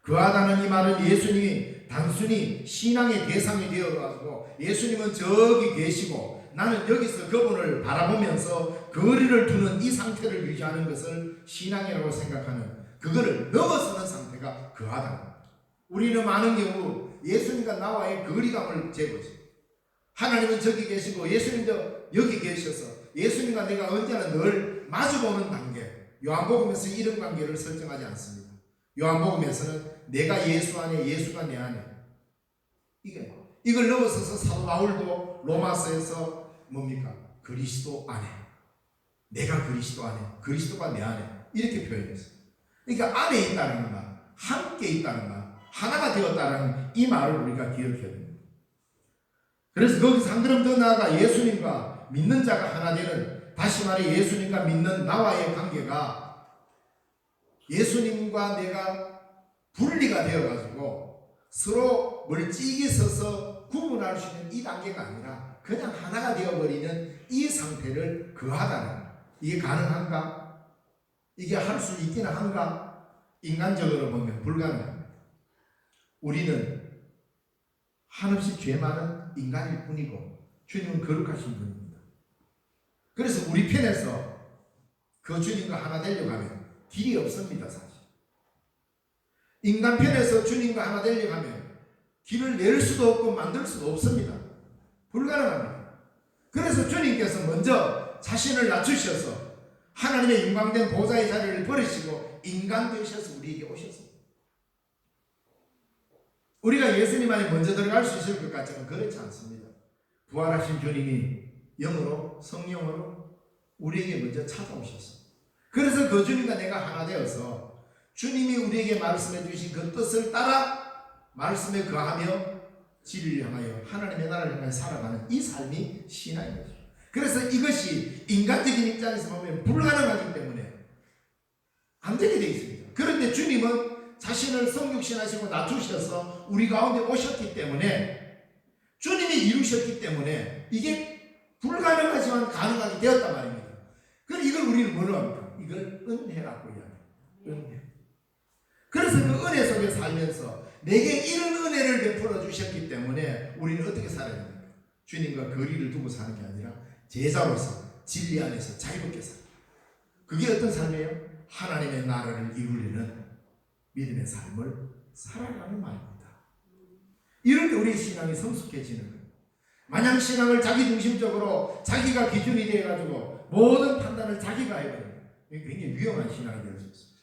거하다는 이 말은 예수님이 단순히 신앙의 대상이 되어가지고 예수님은 저기 계시고 나는 여기서 그분을 바라보면서 거리를 두는 이 상태를 유지하는 것을 신앙이라고 생각하는 그거를 넘어서는 상태가 거하다. 우리는 많은 경우 예수님과 나와의 거리감을 재보죠. 하나님은 저기 계시고 예수님도 여기 계셔서 예수님과 내가 언제나 늘 마주보는 단계. 요한복음에서 이런 관계를 설정하지 않습니다. 요한복음에서는 내가 예수 안에 예수가 내 안에 이걸 넘어서서 사도 바울도 로마서에서 뭡니까? 그리스도 안에 내가 그리스도 안에 그리스도가 내 안에 이렇게 표현했어요. 그러니까 안에 있다는 말, 함께 있다는 말, 하나가 되었다는 이 말을 우리가 기억해야 됩니다. 그래서 거기서 한 걸음 더 나아가 예수님과 믿는 자가 하나 되는, 다시 말해 예수님과 믿는 나와의 관계가 예수님과 내가 분리가 되어가지고 서로 멀찍이 서서 구분할 수 있는 이 단계가 아니라 그냥 하나가 되어버리는 이 상태를 거하다는, 이게 가능한가? 이게 할 수 있기는 한가? 인간적으로 보면 불가능합니다. 우리는 한없이 죄 많은 인간일 뿐이고 주님은 거룩하신 분입니다. 그래서 우리 편에서 그 주님과 하나 되려고 하면 길이 없습니다. 사실 인간 편에서 주님과 하나 되려고 하면 길을 낼 수도 없고 만들 수도 없습니다. 불가능합니다. 그래서 주님께서 먼저 자신을 낮추셔서 하나님의 영광된 보좌의 자리를 버리시고 인간 되셔서 우리에게 오셨습니다. 우리가 예수님 안에 먼저 들어갈 수 있을 것 같지만 그렇지 않습니다. 부활하신 주님이 영으로 성령으로 우리에게 먼저 찾아오셨습니다. 그래서 그 주님과 내가 하나 되어서 주님이 우리에게 말씀해 주신 그 뜻을 따라 말씀에 거하며 진리를 향하여 하나님의 나라를 향하여 살아가는 이 삶이 신앙인 거죠. 그래서 이것이 인간적인 입장에서 보면 불가능하기 때문에 안 되게 되어 있습니다. 그런데 주님은 자신을 성육신하시고 낮추셔서 우리 가운데 오셨기 때문에, 주님이 이루셨기 때문에 이게 불가능하지만 가능하게 되었단 말입니다. 그럼 이걸 우리는 뭐로 합니까? 이걸 은혜라고 이야기합니다. 은혜. 그래서 그 은혜 속에 살면서 내게 이런 은혜를 베풀어 주셨기 때문에 우리는 어떻게 살아야 됩니까? 주님과 거리를 두고 사는 게 아니라 제자로서 진리 안에서 자유롭게 살아요. 그게 어떤 삶이에요? 하나님의 나라를 이루려는 믿음의 삶을 살아가는 말입니다. 이럴 때 우리의 신앙이 성숙해지는 거예요. 마냥 신앙을 자기중심적으로 자기가 기준이 되어가지고 모든 판단을 자기가 해버리면 굉장히 위험한 신앙이 될 수 있습니다.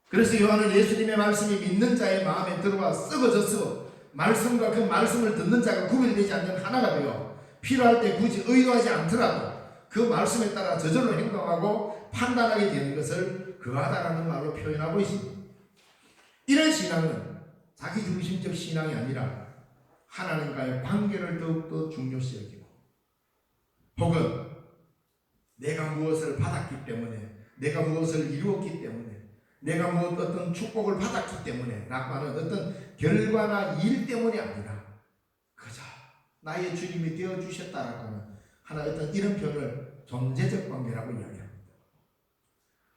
그래서 요한은 예수님의 말씀이 믿는 자의 마음에 들어와 썩어져서 말씀과 그 말씀을 듣는 자가 구별되지 않는 하나가 되어 필요할 때 굳이 의도하지 않더라도 그 말씀에 따라 저절로 행동하고 판단하게 되는 것을 거하다라는 말로 표현하고 있습니다. 이런 신앙은 자기중심적 신앙이 아니라 하나님과의 관계를 더욱더 중요시 여기고, 혹은 내가 무엇을 받았기 때문에, 내가 무엇을 이루었기 때문에, 내가 어떤 축복을 받았기 때문에 라고 하는 어떤 결과나 일 때문이 아니라 그저 나의 주님이 되어주셨다라고 하는 하나 어떤 이런 표현을 존재적 관계라고 이야기합니다.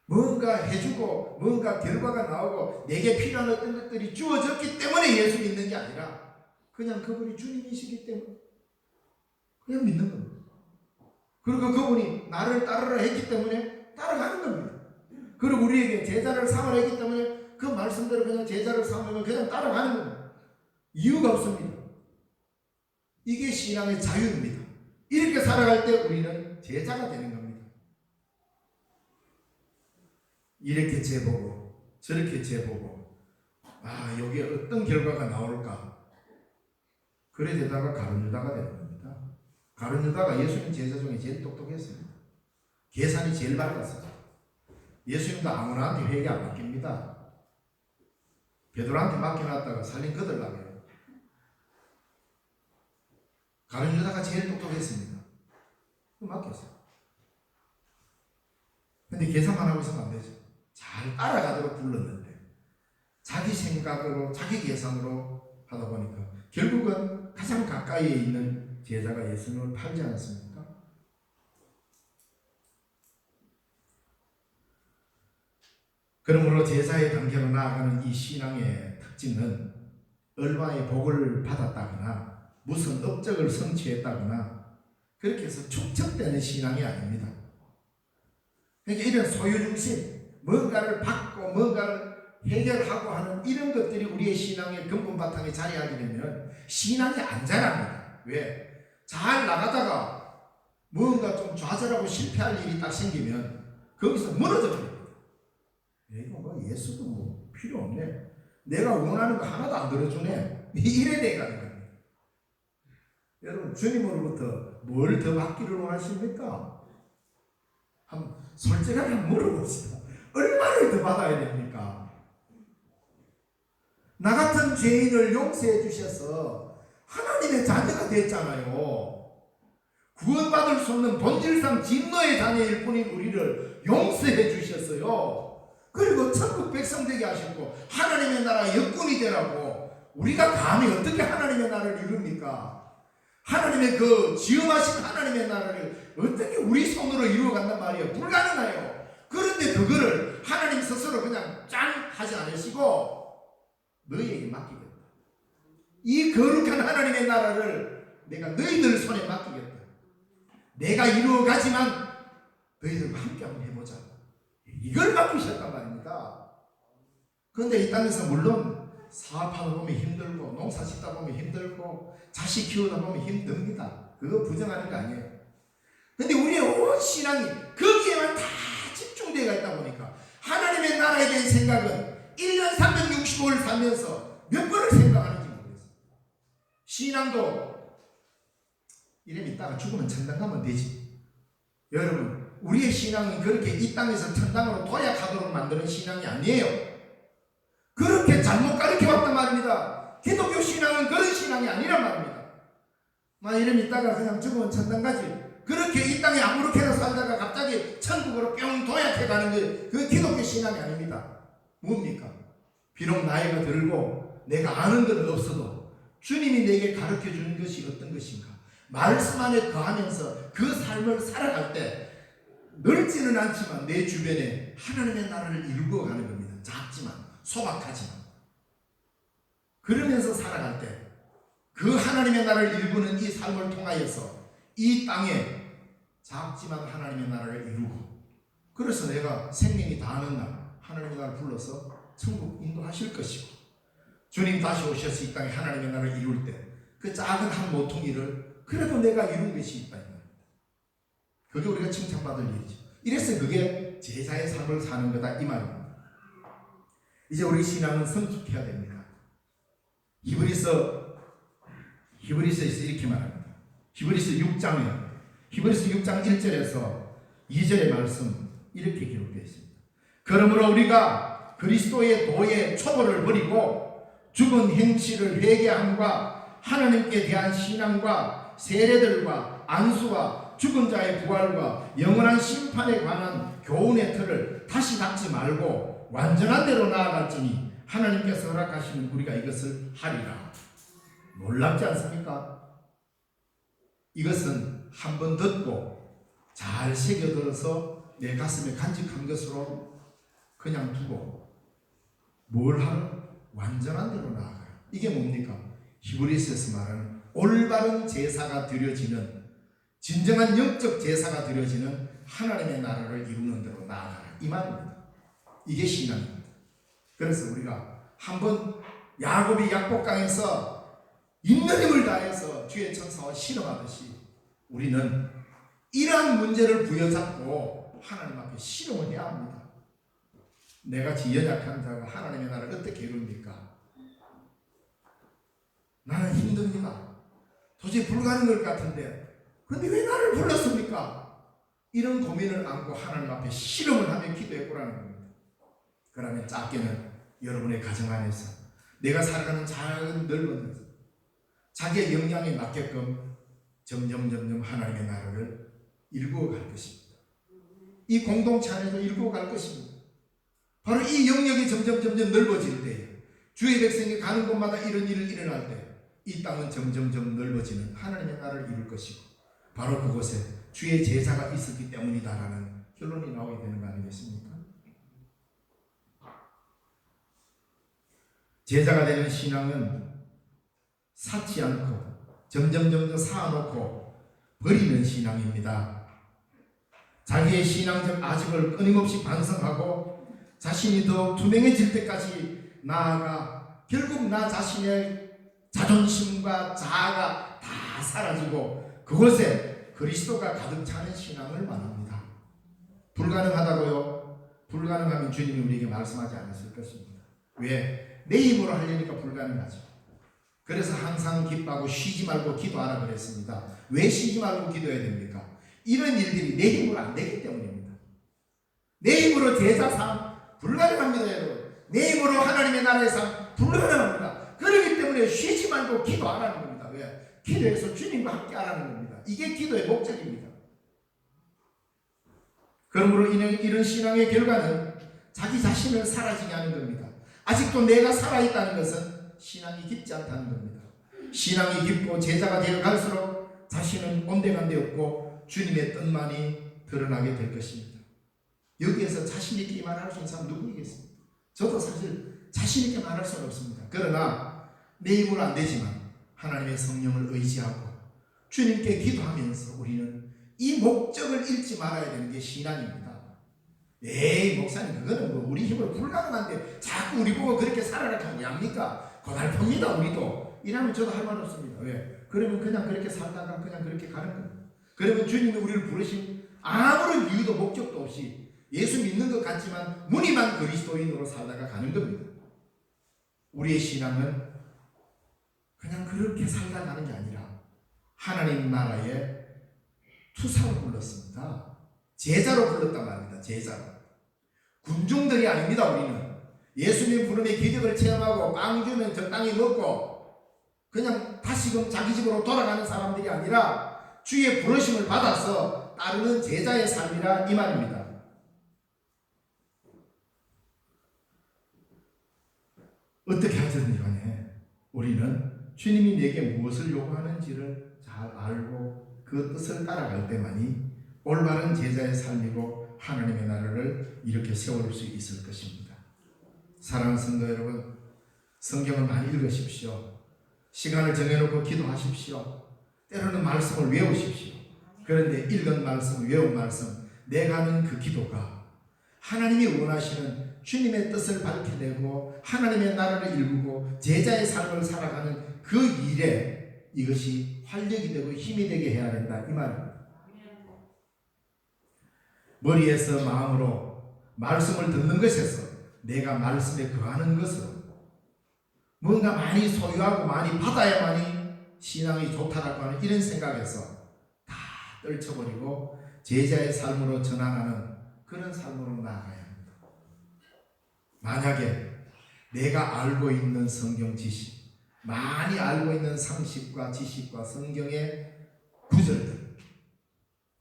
뭔가 해주고 뭔가 결과가 나오고 내게 필요한 어떤 것들이 주어졌기 때문에 예수 믿는 게 아니라 그냥 그분이 주님이시기 때문에 그냥 믿는 겁니다. 그리고 그분이 나를 따르라 했기 때문에 따라가는 겁니다. 그리고 우리에게 제자를 삼으라 했기 때문에 그 말씀대로 그냥 제자를 삼으면 그냥 따라가는 겁니다. 이유가 없습니다. 이게 신앙의 자유입니다. 이렇게 살아갈 때 우리는 제자가 되는 겁니다. 이렇게 재보고 저렇게 재보고 여기에 어떤 결과가 나올까, 그래 되다가 가룟 유다가 되는 겁니다. 가룟 유다가 예수님 제자 중에 제일 똑똑했습니다. 계산이 제일 밝았어요. 예수님도 아무나한테 회개 안 맡깁니다. 베드로한테 맡겨놨다가 살림 거들라고요. 가룟 유다가 제일 똑똑했습니다. 맡겼어요. 근데 계산만 하고 있으면 안 되죠. 잘 따라가도록 불렀는데 자기 생각으로 자기 계산으로 하다 보니까 결국은 가장 가까이에 있는 제자가 예수님을 팔지 않았습니까? 그러므로 제자의 단계로 나아가는 이 신앙의 특징은 얼마의 복을 받았다거나 무슨 업적을 성취했다거나 그렇게 해서 축적되는 신앙이 아닙니다. 그러니까 이런 소유중심, 뭔가를 받고 뭔가를 해결하고 하는 이런 것들이 우리의 신앙의 근본 바탕에 자리하게 되면 신앙이 안 자랍니다. 왜? 잘 나가다가 뭔가 좀 좌절하고 실패할 일이 딱 생기면 거기서 무너져 버립니다. 이거 뭐 예수도 뭐 필요 없네. 내가 원하는 거 하나도 안 들어주네. 이래 돼가는 겁니다. 여러분, 주님으로부터 뭘 더 받기를 원하십니까? 한번 솔직하게 물어봅시다. 얼마를 더 받아야 됩니까? 나 같은 죄인을 용서해 주셔서 하나님의 자녀가 됐잖아요. 구원받을 수 없는 본질상 진노의 자녀일 뿐인 우리를 용서해 주셨어요. 그리고 천국 백성 되게 하셨고 하나님의 나라 역군이 되라고. 우리가 감히 어떻게 하나님의 나라를 이룹니까? 하나님의 그 지음하신 하나님의 나라를 어떻게 우리 손으로 이루어 간단 말이에요. 불가능해요. 그런데 그거를 하나님 스스로 그냥 짠 하지 않으시고 너희에게 맡기겠다. 이 거룩한 하나님의 나라를 내가 너희들 손에 맡기겠다. 내가 이루어 가지만 너희들과 함께 한번 해보자. 이걸 맡기셨단 말입니다. 그런데 이 땅에서 물론 사업하다 보면 힘들고 농사 짓다 보면 힘들고 자식 키우다 보면 힘듭니다. 그거 부정하는 거 아니에요. 근데 우리의 온 신앙이 거기에만 다 집중되어 있다 보니까 하나님의 나라에 대한 생각은 1년 365일 살면서 몇 번을 생각하는지 모르겠어요. 신앙도 이러면 이따가 죽으면 천당 가면 되지. 여러분, 우리의 신앙은 그렇게 이 땅에서 천당으로 도약하도록 만드는 신앙이 아니에요. 그렇게 잘못 가르쳐왔단 말입니다. 기독교 신앙은 그런 신앙이 아니란 말입니다. 이러면 이따가 그냥 죽으면 천당 가지. 그렇게 이 땅에 아무렇게나 살다가 갑자기 천국으로 뿅 도약해가는 게 그 기독교 신앙이 아닙니다. 뭡니까? 비록 나이가 들고 내가 아는 건 없어도 주님이 내게 가르쳐주는 것이 어떤 것인가? 말씀 안에 거하면서 그 삶을 살아갈 때 넓지는 않지만 내 주변에 하나님의 나라를 이루어가는 겁니다. 작지만 소박하지만 그러면서 살아갈 때 그 하나님의 나라를 이루는 이 삶을 통하여서 이 땅에 작지만 하나님의 나라를 이루고, 그래서 내가 생명이 다하는 날 하나님의 나라를 불러서 천국 인도하실 것이고, 주님 다시 오셔서 이 땅에 하나님의 나라를 이룰 때 그 작은 한 모퉁이를 그래도 내가 이룬 것이 있다. 그게 우리가 칭찬받을 일이죠. 이래서 그게 제자의 삶을 사는 거다 이 말입니다. 이제 우리 신앙은 성숙해야 됩니다. 히브리서에서 이렇게 말합니다. 히브리서 6장 1절에서 2절의 말씀 이렇게 기록되어 있습니다. 그러므로 우리가 그리스도의 도의 초보를 버리고 죽은 행실을 회개함과 하나님께 대한 신앙과 세례들과 안수와 죽은 자의 부활과 영원한 심판에 관한 교훈의 틀을 다시 닫지 말고 완전한 대로 나아갈지니 하나님께서 허락하시는 우리가 이것을 하리라. 놀랍지 않습니까? 이것은 한번 듣고 잘 새겨들어서 내 가슴에 간직한 것으로 그냥 두고 뭘 하는? 완전한 대로 나아가요. 이게 뭡니까? 히브리서에서 말하는 올바른 제사가 드려지는, 진정한 영적 제사가 드려지는 하나님의 나라를 이루는 대로 나아가라 이 말입니다. 이게 신앙입니다. 그래서 우리가 한번 야곱이 약복강에서 있는 힘을 다해서 주의 천사와 실험하듯이 우리는 이러한 문제를 부여잡고 하나님 앞에 실험을 해야 합니다. 내같이 연약한 자가 하나님의 나라를 어떻게 이룹니까? 나는 힘듭니다. 도저히 불가능한 것 같은데 근데 왜 나를 불렀습니까? 이런 고민을 안고 하나님 앞에 실험을 하며 기도해보라는 겁니다. 그러면 작게는 여러분의 가정 안에서 내가 살아가는 작은 넓은 데서 자기의 역량에 맞게끔 점점 하나님의 나라를 일구어 갈 것입니다. 이 공동체 안에서 일구어 갈 것입니다. 바로 이 영역이 점점 넓어질 때에 주의 백성이 가는 곳마다 이런 일을 일어날 때 이 땅은 점점 넓어지는 하나님의 나라를 이룰 것이고, 바로 그곳에 주의 제사가 있었기 때문이다라는 결론이 나오게 되는 거 아니겠습니까? 제자가 되는 신앙은 쌓지 않고 점점 쌓아놓고 버리는 신앙입니다. 자기의 신앙적 아직을 끊임없이 반성하고 자신이 더 투명해질 때까지 나아가 결국 나 자신의 자존심과 자아가 다 사라지고 그곳에 그리스도가 가득 차는 신앙을 말합니다. 불가능하다고요? 불가능하면 주님이 우리에게 말씀하지 않았을 것입니다. 왜? 내 힘으로 하려니까 불가능하죠. 그래서 항상 기뻐하고 쉬지 말고 기도하라 그랬습니다. 왜 쉬지 말고 기도해야 됩니까? 이런 일들이 내 힘으로 안 되기 때문입니다. 내 힘으로 제자 삶 불가능합니다, 여러분. 내 힘으로 하나님의 나라의 삶 불가능합니다. 그렇기 때문에 쉬지 말고 기도하라는 겁니다. 왜? 기도해서 주님과 함께 하라는 겁니다. 이게 기도의 목적입니다. 그러므로 이런 신앙의 결과는 자기 자신을 사라지게 하는 겁니다. 아직도 내가 살아있다는 것은 신앙이 깊지 않다는 겁니다. 신앙이 깊고 제자가 되어 갈수록 자신은 온데간데 없고 주님의 뜻만이 드러나게 될 것입니다. 여기에서 자신 있게 말할 수 있는 사람 누구이겠습니까? 저도 사실 자신 있게 말할 수는 없습니다. 그러나 내 힘으로 안 되지만 하나님의 성령을 의지하고 주님께 기도하면서 우리는 이 목적을 잃지 말아야 되는 게 신앙입니다. 에이 목사님 그거는 뭐 우리 힘으로 불가능한데 자꾸 우리 보고 그렇게 살아라 하면 뭐합니까? 고달픕니다 우리도. 이러면 저도 할 말 없습니다. 왜? 그러면 그냥 그렇게 살다가 그냥 그렇게 가는 겁니다. 그러면 주님이 우리를 부르신 아무런 이유도 목적도 없이 예수 믿는 것 같지만 무늬만 그리스도인으로 살다가 가는 겁니다. 우리의 신앙은 그냥 그렇게 살다 가는 게 아니라 하나님 나라의 투사로 불렀습니다. 제자로 불렀단 말입니다. 제자로. 군중들이 아닙니다. 우리는 예수님 부름의 기적을 체험하고 빵 주면 적당히 먹고 그냥 다시금 자기 집으로 돌아가는 사람들이 아니라 주의 부르심을 받아서 따르는 제자의 삶이라 이 말입니다. 어떻게 하든지 간에 우리는 주님이 내게 무엇을 요구하는지를 잘 알고 그 뜻을 따라갈 때만이 올바른 제자의 삶이고 하나님의 나라를 이렇게 세울 수 있을 것입니다. 사랑하는 성도 여러분, 성경을 많이 읽으십시오. 시간을 정해놓고 기도하십시오. 때로는 말씀을 외우십시오. 그런데 읽은 말씀, 외운 말씀, 내가 하는 그 기도가 하나님이 원하시는 주님의 뜻을 밝혀내고 하나님의 나라를 이루고 제자의 삶을 살아가는 그 일에 이것이 활력이 되고 힘이 되게 해야 된다 이 말입니다. 머리에서 마음으로 말씀을 듣는 것에서 내가 말씀에 거하는 것으로 뭔가 많이 소유하고 많이 받아야만이 신앙이 좋다라고 하는 이런 생각에서 다 떨쳐버리고 제자의 삶으로 전환하는 그런 삶으로 나아가야 합니다. 만약에 내가 알고 있는 성경 지식, 많이 알고 있는 상식과 지식과 성경의 구절들,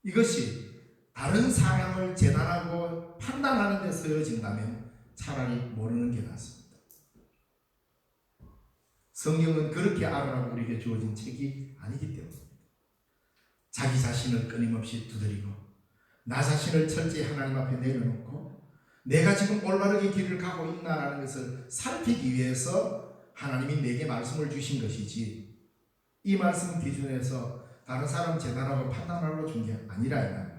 이것이 다른 사람을 재단하고 판단하는 데 쓰여진다면 차라리 모르는 게 낫습니다. 성경은 그렇게 알아라고 우리에게 주어진 책이 아니기 때문입니다. 자기 자신을 끊임없이 두드리고 나 자신을 철저히 하나님 앞에 내려놓고 내가 지금 올바르게 길을 가고 있나라는 것을 살피기 위해서 하나님이 내게 말씀을 주신 것이지 이 말씀 기준에서 다른 사람 재단하고 판단하러 준 게 아니라 이 말입니다.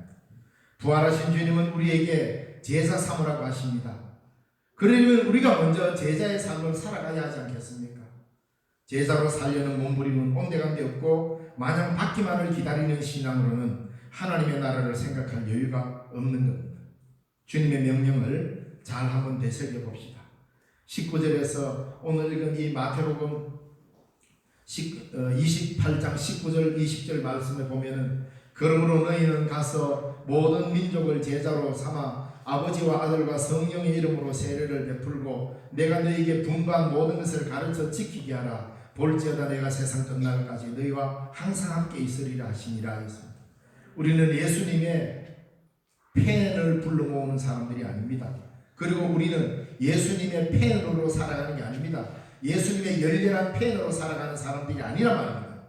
부활하신 주님은 우리에게 제자 삼으라고 하십니다. 그러면 우리가 먼저 제자의 삶을 살아가야 하지 않겠습니까? 제자로 살려는 몸부림은 온데간데 없고 마냥 받기만을 기다리는 신앙으로는 하나님의 나라를 생각할 여유가 없는 겁니다. 주님의 명령을 잘 한번 되새겨 봅시다. 19절에서 오늘 읽은 이 마태복음 28장 19절 20절 말씀에 보면은 그러므로 너희는 가서 모든 민족을 제자로 삼아 아버지와 아들과 성령의 이름으로 세례를 베풀고 내가 너희에게 분부한 모든 것을 가르쳐 지키게 하라. 볼지어다 내가 세상 끝날까지 너희와 항상 함께 있으리라 하시니라 했습니다. 우리는 예수님의 팬을 불러 모으는 사람들이 아닙니다. 그리고 우리는 예수님의 팬으로 살아가는 게 아닙니다. 예수님의 열렬한 팬으로 살아가는 사람들이 아니란 말입니다.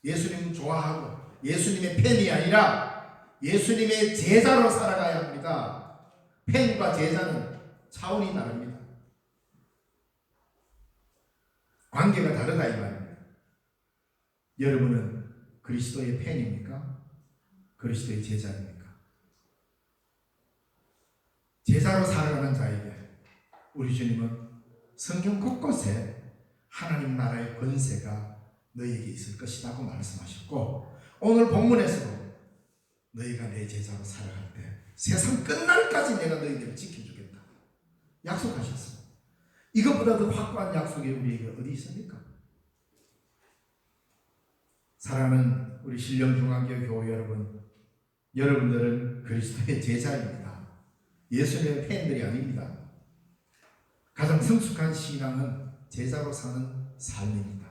예수님 좋아하고 예수님의 팬이 아니라 예수님의 제자로 살아가야 합니다. 팬과 제자는 차원이 다릅니다. 관계가 다르다 이 말입니다. 여러분은 그리스도의 팬입니까? 그리스도의 제자입니까? 제자로 살아가는 자에게 우리 주님은 성경 곳곳에 하나님 나라의 권세가 너희에게 있을 것이라고 말씀하셨고 오늘 본문에서도 너희가 내 제자로 살아갈 때 세상 끝날까지 내가 너희들을 지켜주겠다 약속하셨습니다. 이것보다 더 확고한 약속이 우리에게 어디 있습니까? 사랑하는 우리 신령중앙교 교회 여러분, 여러분들은 그리스도의 제자입니다. 예수님의 팬들이 아닙니다. 가장 성숙한 신앙은 제자로 사는 삶입니다.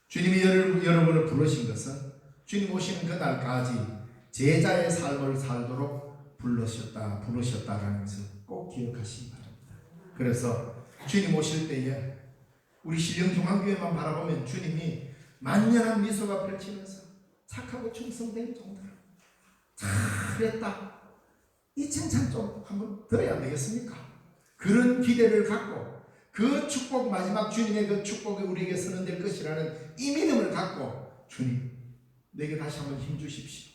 주님이 여러분을 부르신 것은 주님 오시는 그날까지 제자의 삶을 살도록 부르셨다라는 것을 꼭 기억하시기 바랍니다. 그래서 주님 오실 때에 우리 신령중앙교회만 바라보면 주님이 만연한 미소가 펼치면서 착하고 충성된 종들 잘했다, 이 칭찬 좀 한번 들어야 되겠습니까? 그런 기대를 갖고 그 축복, 마지막 주님의 그 축복이 우리에게 선언될 것이라는 이 믿음을 갖고 주님, 내게 다시 한번 힘 주십시오.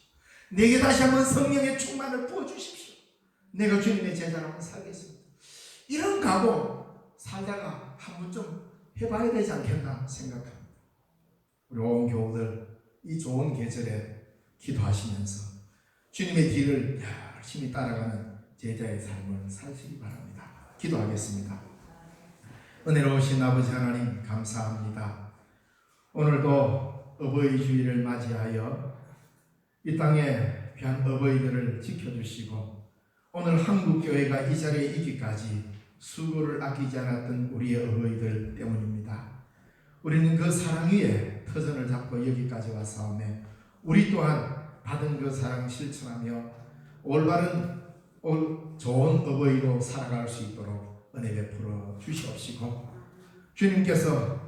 내게 다시 한번 성령의 충만을 부어주십시오. 내가 주님의 제자로 한번 살겠습니다. 이런 각오 살다가 한 번쯤 해봐야 되지 않겠나 생각합니다. 우리 온 교우들 이 좋은 계절에 기도하시면서 주님의 뒤를 열심히 따라가는 제자의 삶을 사시기 바랍니다. 기도하겠습니다. 은혜로우신 아버지 하나님, 감사합니다. 오늘도 어버이 주일을 맞이하여 이 땅에 귀한 어버이들을 지켜주시고 오늘 한국교회가 이 자리에 있기까지 수고를 아끼지 않았던 우리의 어버이들 때문입니다. 우리는 그 사랑 위에 터전을 잡고 여기까지 왔사오매 우리 또한 받은 그 사랑 실천하며 올바른 좋은 어버이로 살아갈 수 있도록 은혜 베풀어 주시옵시고, 주님께서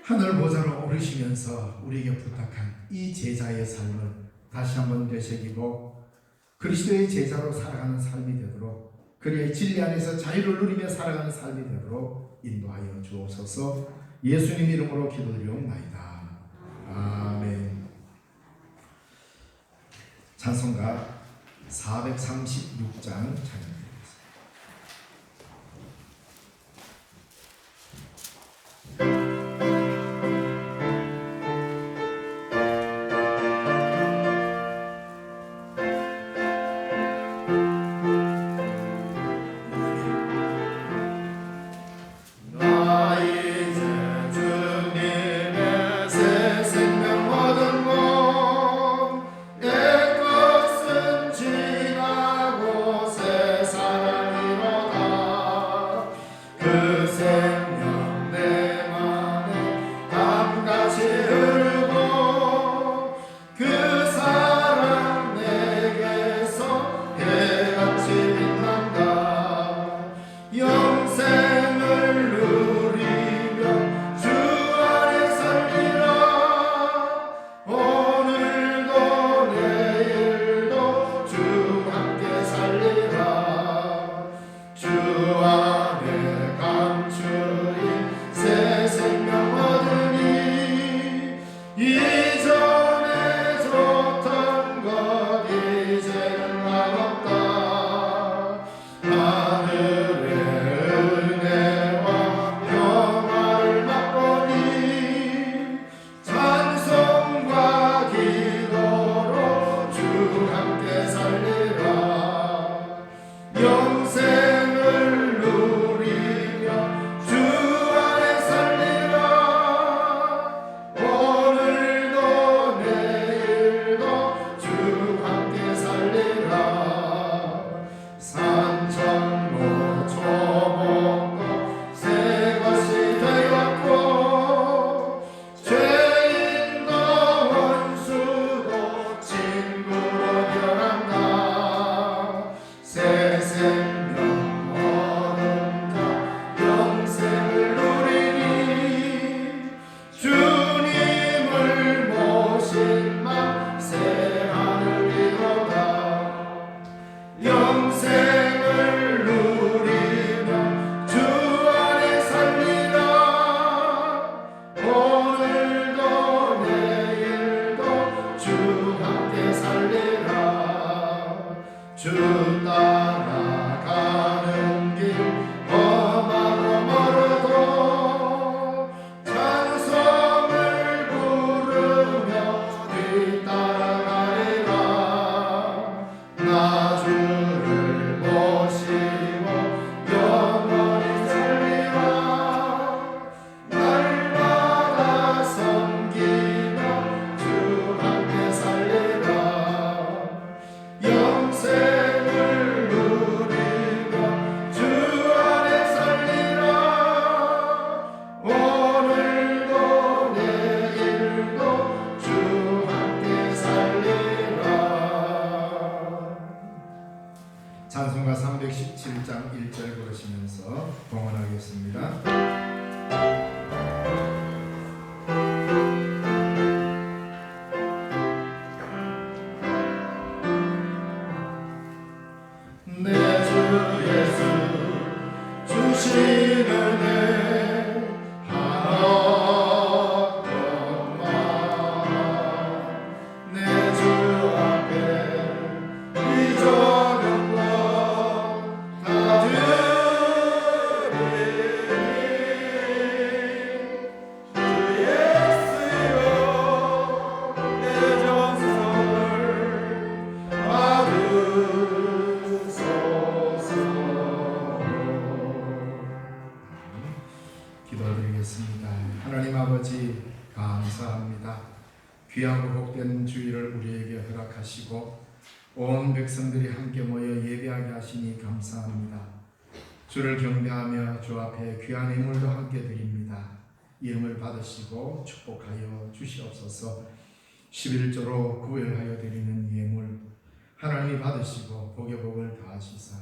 하늘 보좌로 오르시면서 우리에게 부탁한 이 제자의 삶을 다시 한번 되새기고 그리스도의 제자로 살아가는 삶이 되도록, 그리하여 진리 안에서 자유를 누리며 살아가는 삶이 되도록 인도하여 주옵소서. 예수님 이름으로 기도드리옵나이다. 아멘. 찬송가 436장 찬양드립니다. 찬송가 317장 1절 부르시면서 봉헌하겠습니다. 내 주 예수 주시는 내 한없던 마음 내 주 앞에 잊어둔 것 다 드리니 주 예수여 내 정성을 받으소서. 기도드리겠습니다. 하나님 아버지 감사합니다. 귀하고 복된 주일을 우리에게 허락하시고 온 백성들이 함께 모여 예배하게 하시니 감사합니다. 주를 경배하며 주 앞에 귀한 예물도 함께 드립니다. 예물 받으시고 축복하여 주시옵소서. 11조로 구별하여 드리는 예물 하나님이 받으시고 복의 복을 다하시사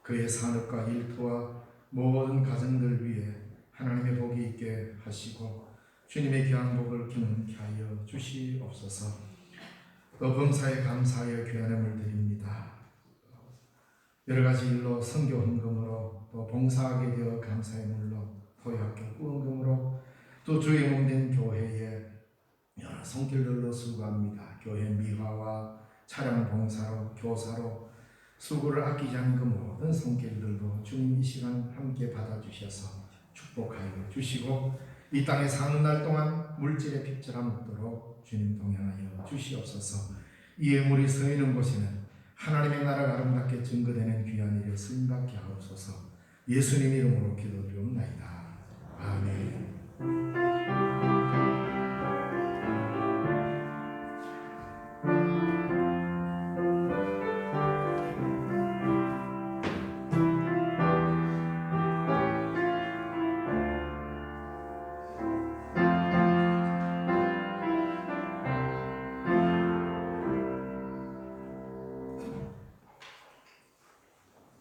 그의 산업과 일터와 모든 가정들 위해 하나님의 복이 있게 하시고 주님의 귀한 복을 경험케 하여 주시옵소서. 또 범사에 감사하여 귀한 예물 드립니다. 여러 가지 일로 선교 헌금으로 또 봉사하게 되어 감사의 물로 토요학교 후원금으로 또 주의 몸된 교회에 여러 손길들로 수고합니다. 교회 미화와 차량 봉사로 교사로 수고를 아끼지 않은 그 모든 손길들도 주님 이 시간 함께 받아주셔서 축복하여 주시고 이 땅에 사는 날 동안 물질의 핍절함 없도록 주님 동행하여 주시옵소서. 이 예물이 서 있는 곳에는 하나님의 나라가 아름답게 증거되는 귀한 일에 쓰임받게 하옵소서. 예수님 이름으로 기도드리옵나이다. 아멘.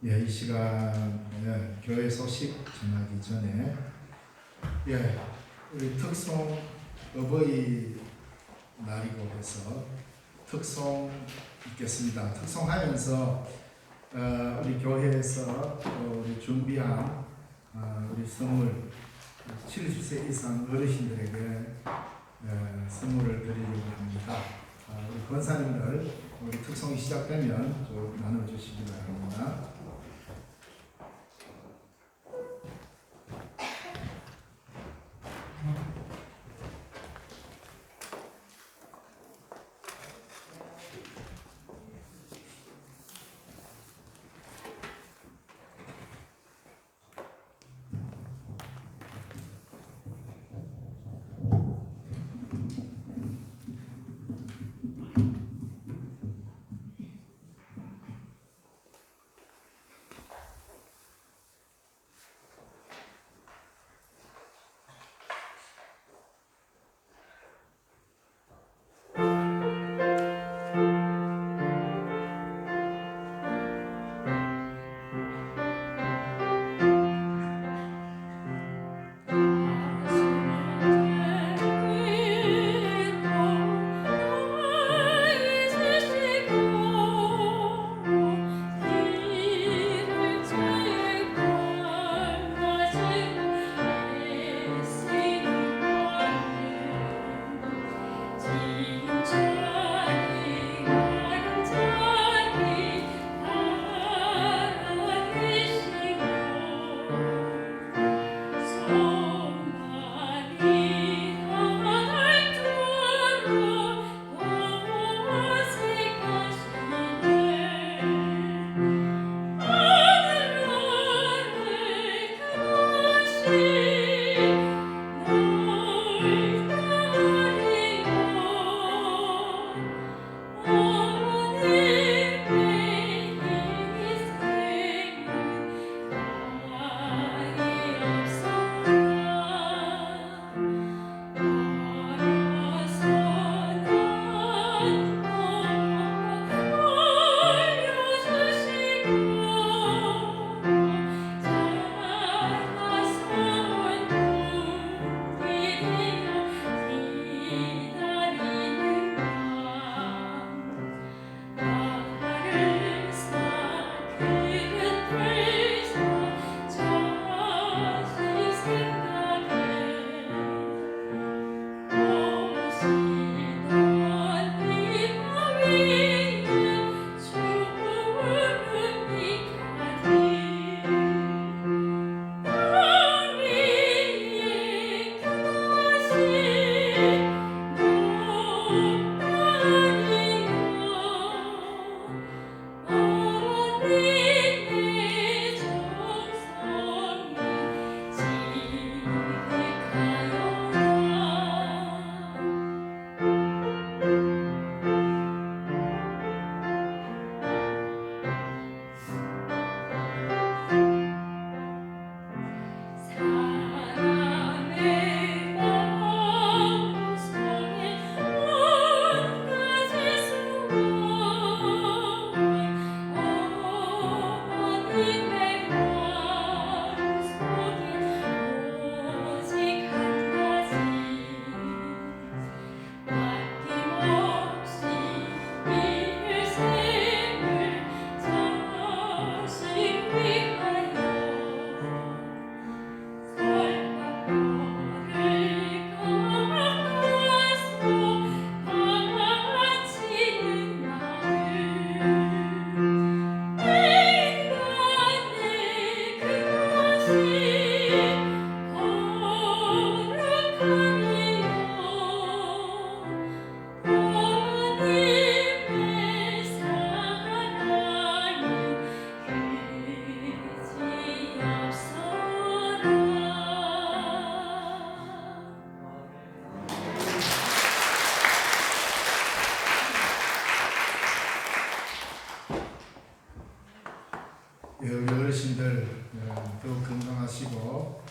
이 시간에 교회 소식 전하기 전에 우리 특송 어버이 날이고 해서 특송 있겠습니다. 특송하면서 우리 교회에서 우리 준비한 우리 선물 70세 이상 어르신들에게 선물을 드리려고 합니다. 우리 권사님들 우리 특송이 시작되면 좀 나눠주시기 바랍니다. 우리 어르신들 더욱 건강하시고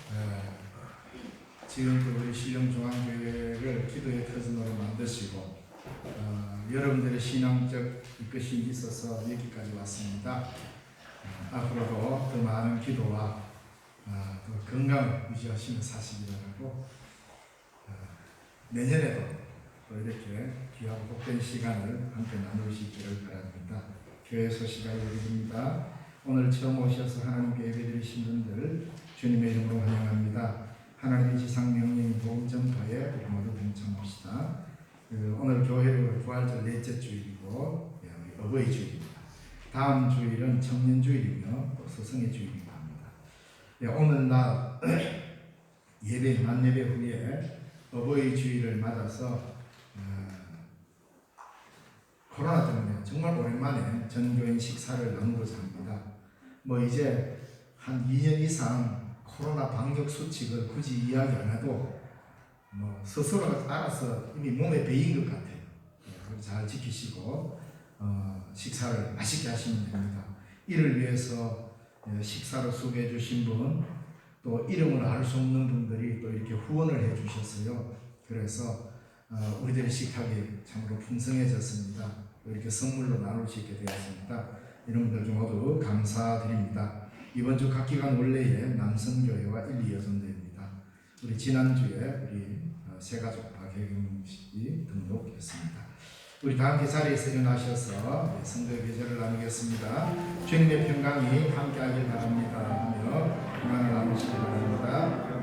지금도 우리 신령중앙교회를 기도의 터전으로 만드시고 여러분들의 신앙적 이끄심이 있어서 여기까지 왔습니다. 앞으로도 더 많은 기도와 더 건강을 유지하시며 사시기 바라고 내년에도 또 이렇게 귀하고 복된 시간을 함께 나눌 수 있기를 바랍니다. 교회 소식을 드립니다. 오늘 처음 오셔서 하나님께 예배드리신 분들 주님의 이름으로 환영합니다. 하나님의 지상 명령인 복음 전파에 우리 모두 동참합시다. 오늘 교회로 부활절 넷째 주일이고 우리 어버이 주일입니다. 다음 주일은 청년 주일이며 또 스승의 주일이기도 합니다. 오늘날 예배 만예배 후에 어버이 주일을 맞아서 코로나 때문에 정말 오랜만에 전교인 식사를 나누고자 합니다. 이제 한 2년 이상 코로나 방역 수칙을 굳이 이야기 안 해도 스스로 알아서 이미 몸에 배인 것 같아요. 잘 지키시고 식사를 맛있게 하시면 됩니다. 이를 위해서 식사를 수고해 주신 분, 또 이름을 알 수 없는 분들이 또 이렇게 후원을 해 주셨어요. 그래서 우리들의 식탁이 참으로 풍성해졌습니다. 또 이렇게 선물로 나눌 수 있게 되었습니다. 여러분들 모두 감사드립니다. 이번 주 각기관 원래의 남성교회와 1, 2 여성대입니다. 우리 지난주에 우리 새가족 박혜경씨 등록했습니다. 우리 다 함께 자리에서 일어나셔서 성도의 계절을 나누겠습니다. 주님의 평강이 함께하길 바랍니다 하며 평안을 나누시기 바랍니다.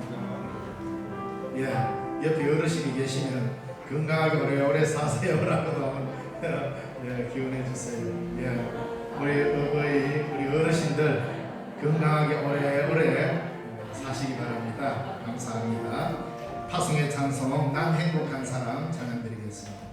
옆에 어르신이 계시면 건강하게 오래오래 사세요라고도 기원해 주세요. 우리 어르신들 건강하게 오래오래 사시기 바랍니다. 감사합니다. 파송의 찬송 난 행복한 사람 찬양드리겠습니다.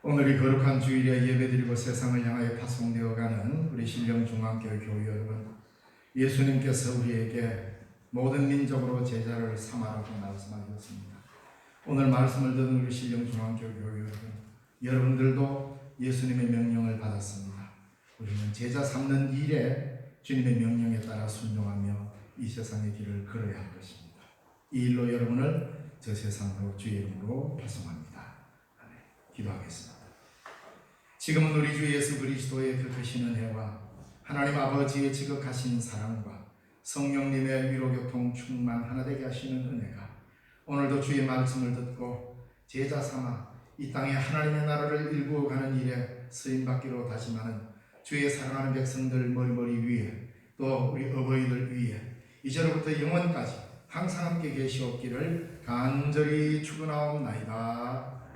오늘이 거룩한 주일에 예배드리고 세상을 향하여 파송되어가는 우리 신령중앙교회 교회 여러분, 예수님께서 우리에게 모든 민족으로 제자를 삼아라고 말씀하셨습니다. 오늘 말씀을 듣는 우리 신령중앙교회 여러분, 여러분들도 예수님의 명령을 받았습니다. 우리는 제자 삼는 일에 주님의 명령에 따라 순종하며 이 세상의 길을 걸어야 할 것입니다. 이 일로 여러분을 저 세상으로 주의 이름으로 파송합니다. 아멘. 기도하겠습니다. 지금은 우리 주 예수 그리스도의 그 크신 은혜와 하나님 아버지의 지극하신 사랑과 성령님의 위로교통 충만 하나 되게 하시는 은혜가 오늘도 주의 말씀을 듣고 제자 삼아 이 땅에 하나님의 나라를 일구어가는 일에 쓰임받기로 다짐하는 주의 사랑하는 백성들 머리 위에 또 우리 어버이들 위에 이제로부터 영원까지 항상 함께 계시옵기를 간절히 축원하옵나이다.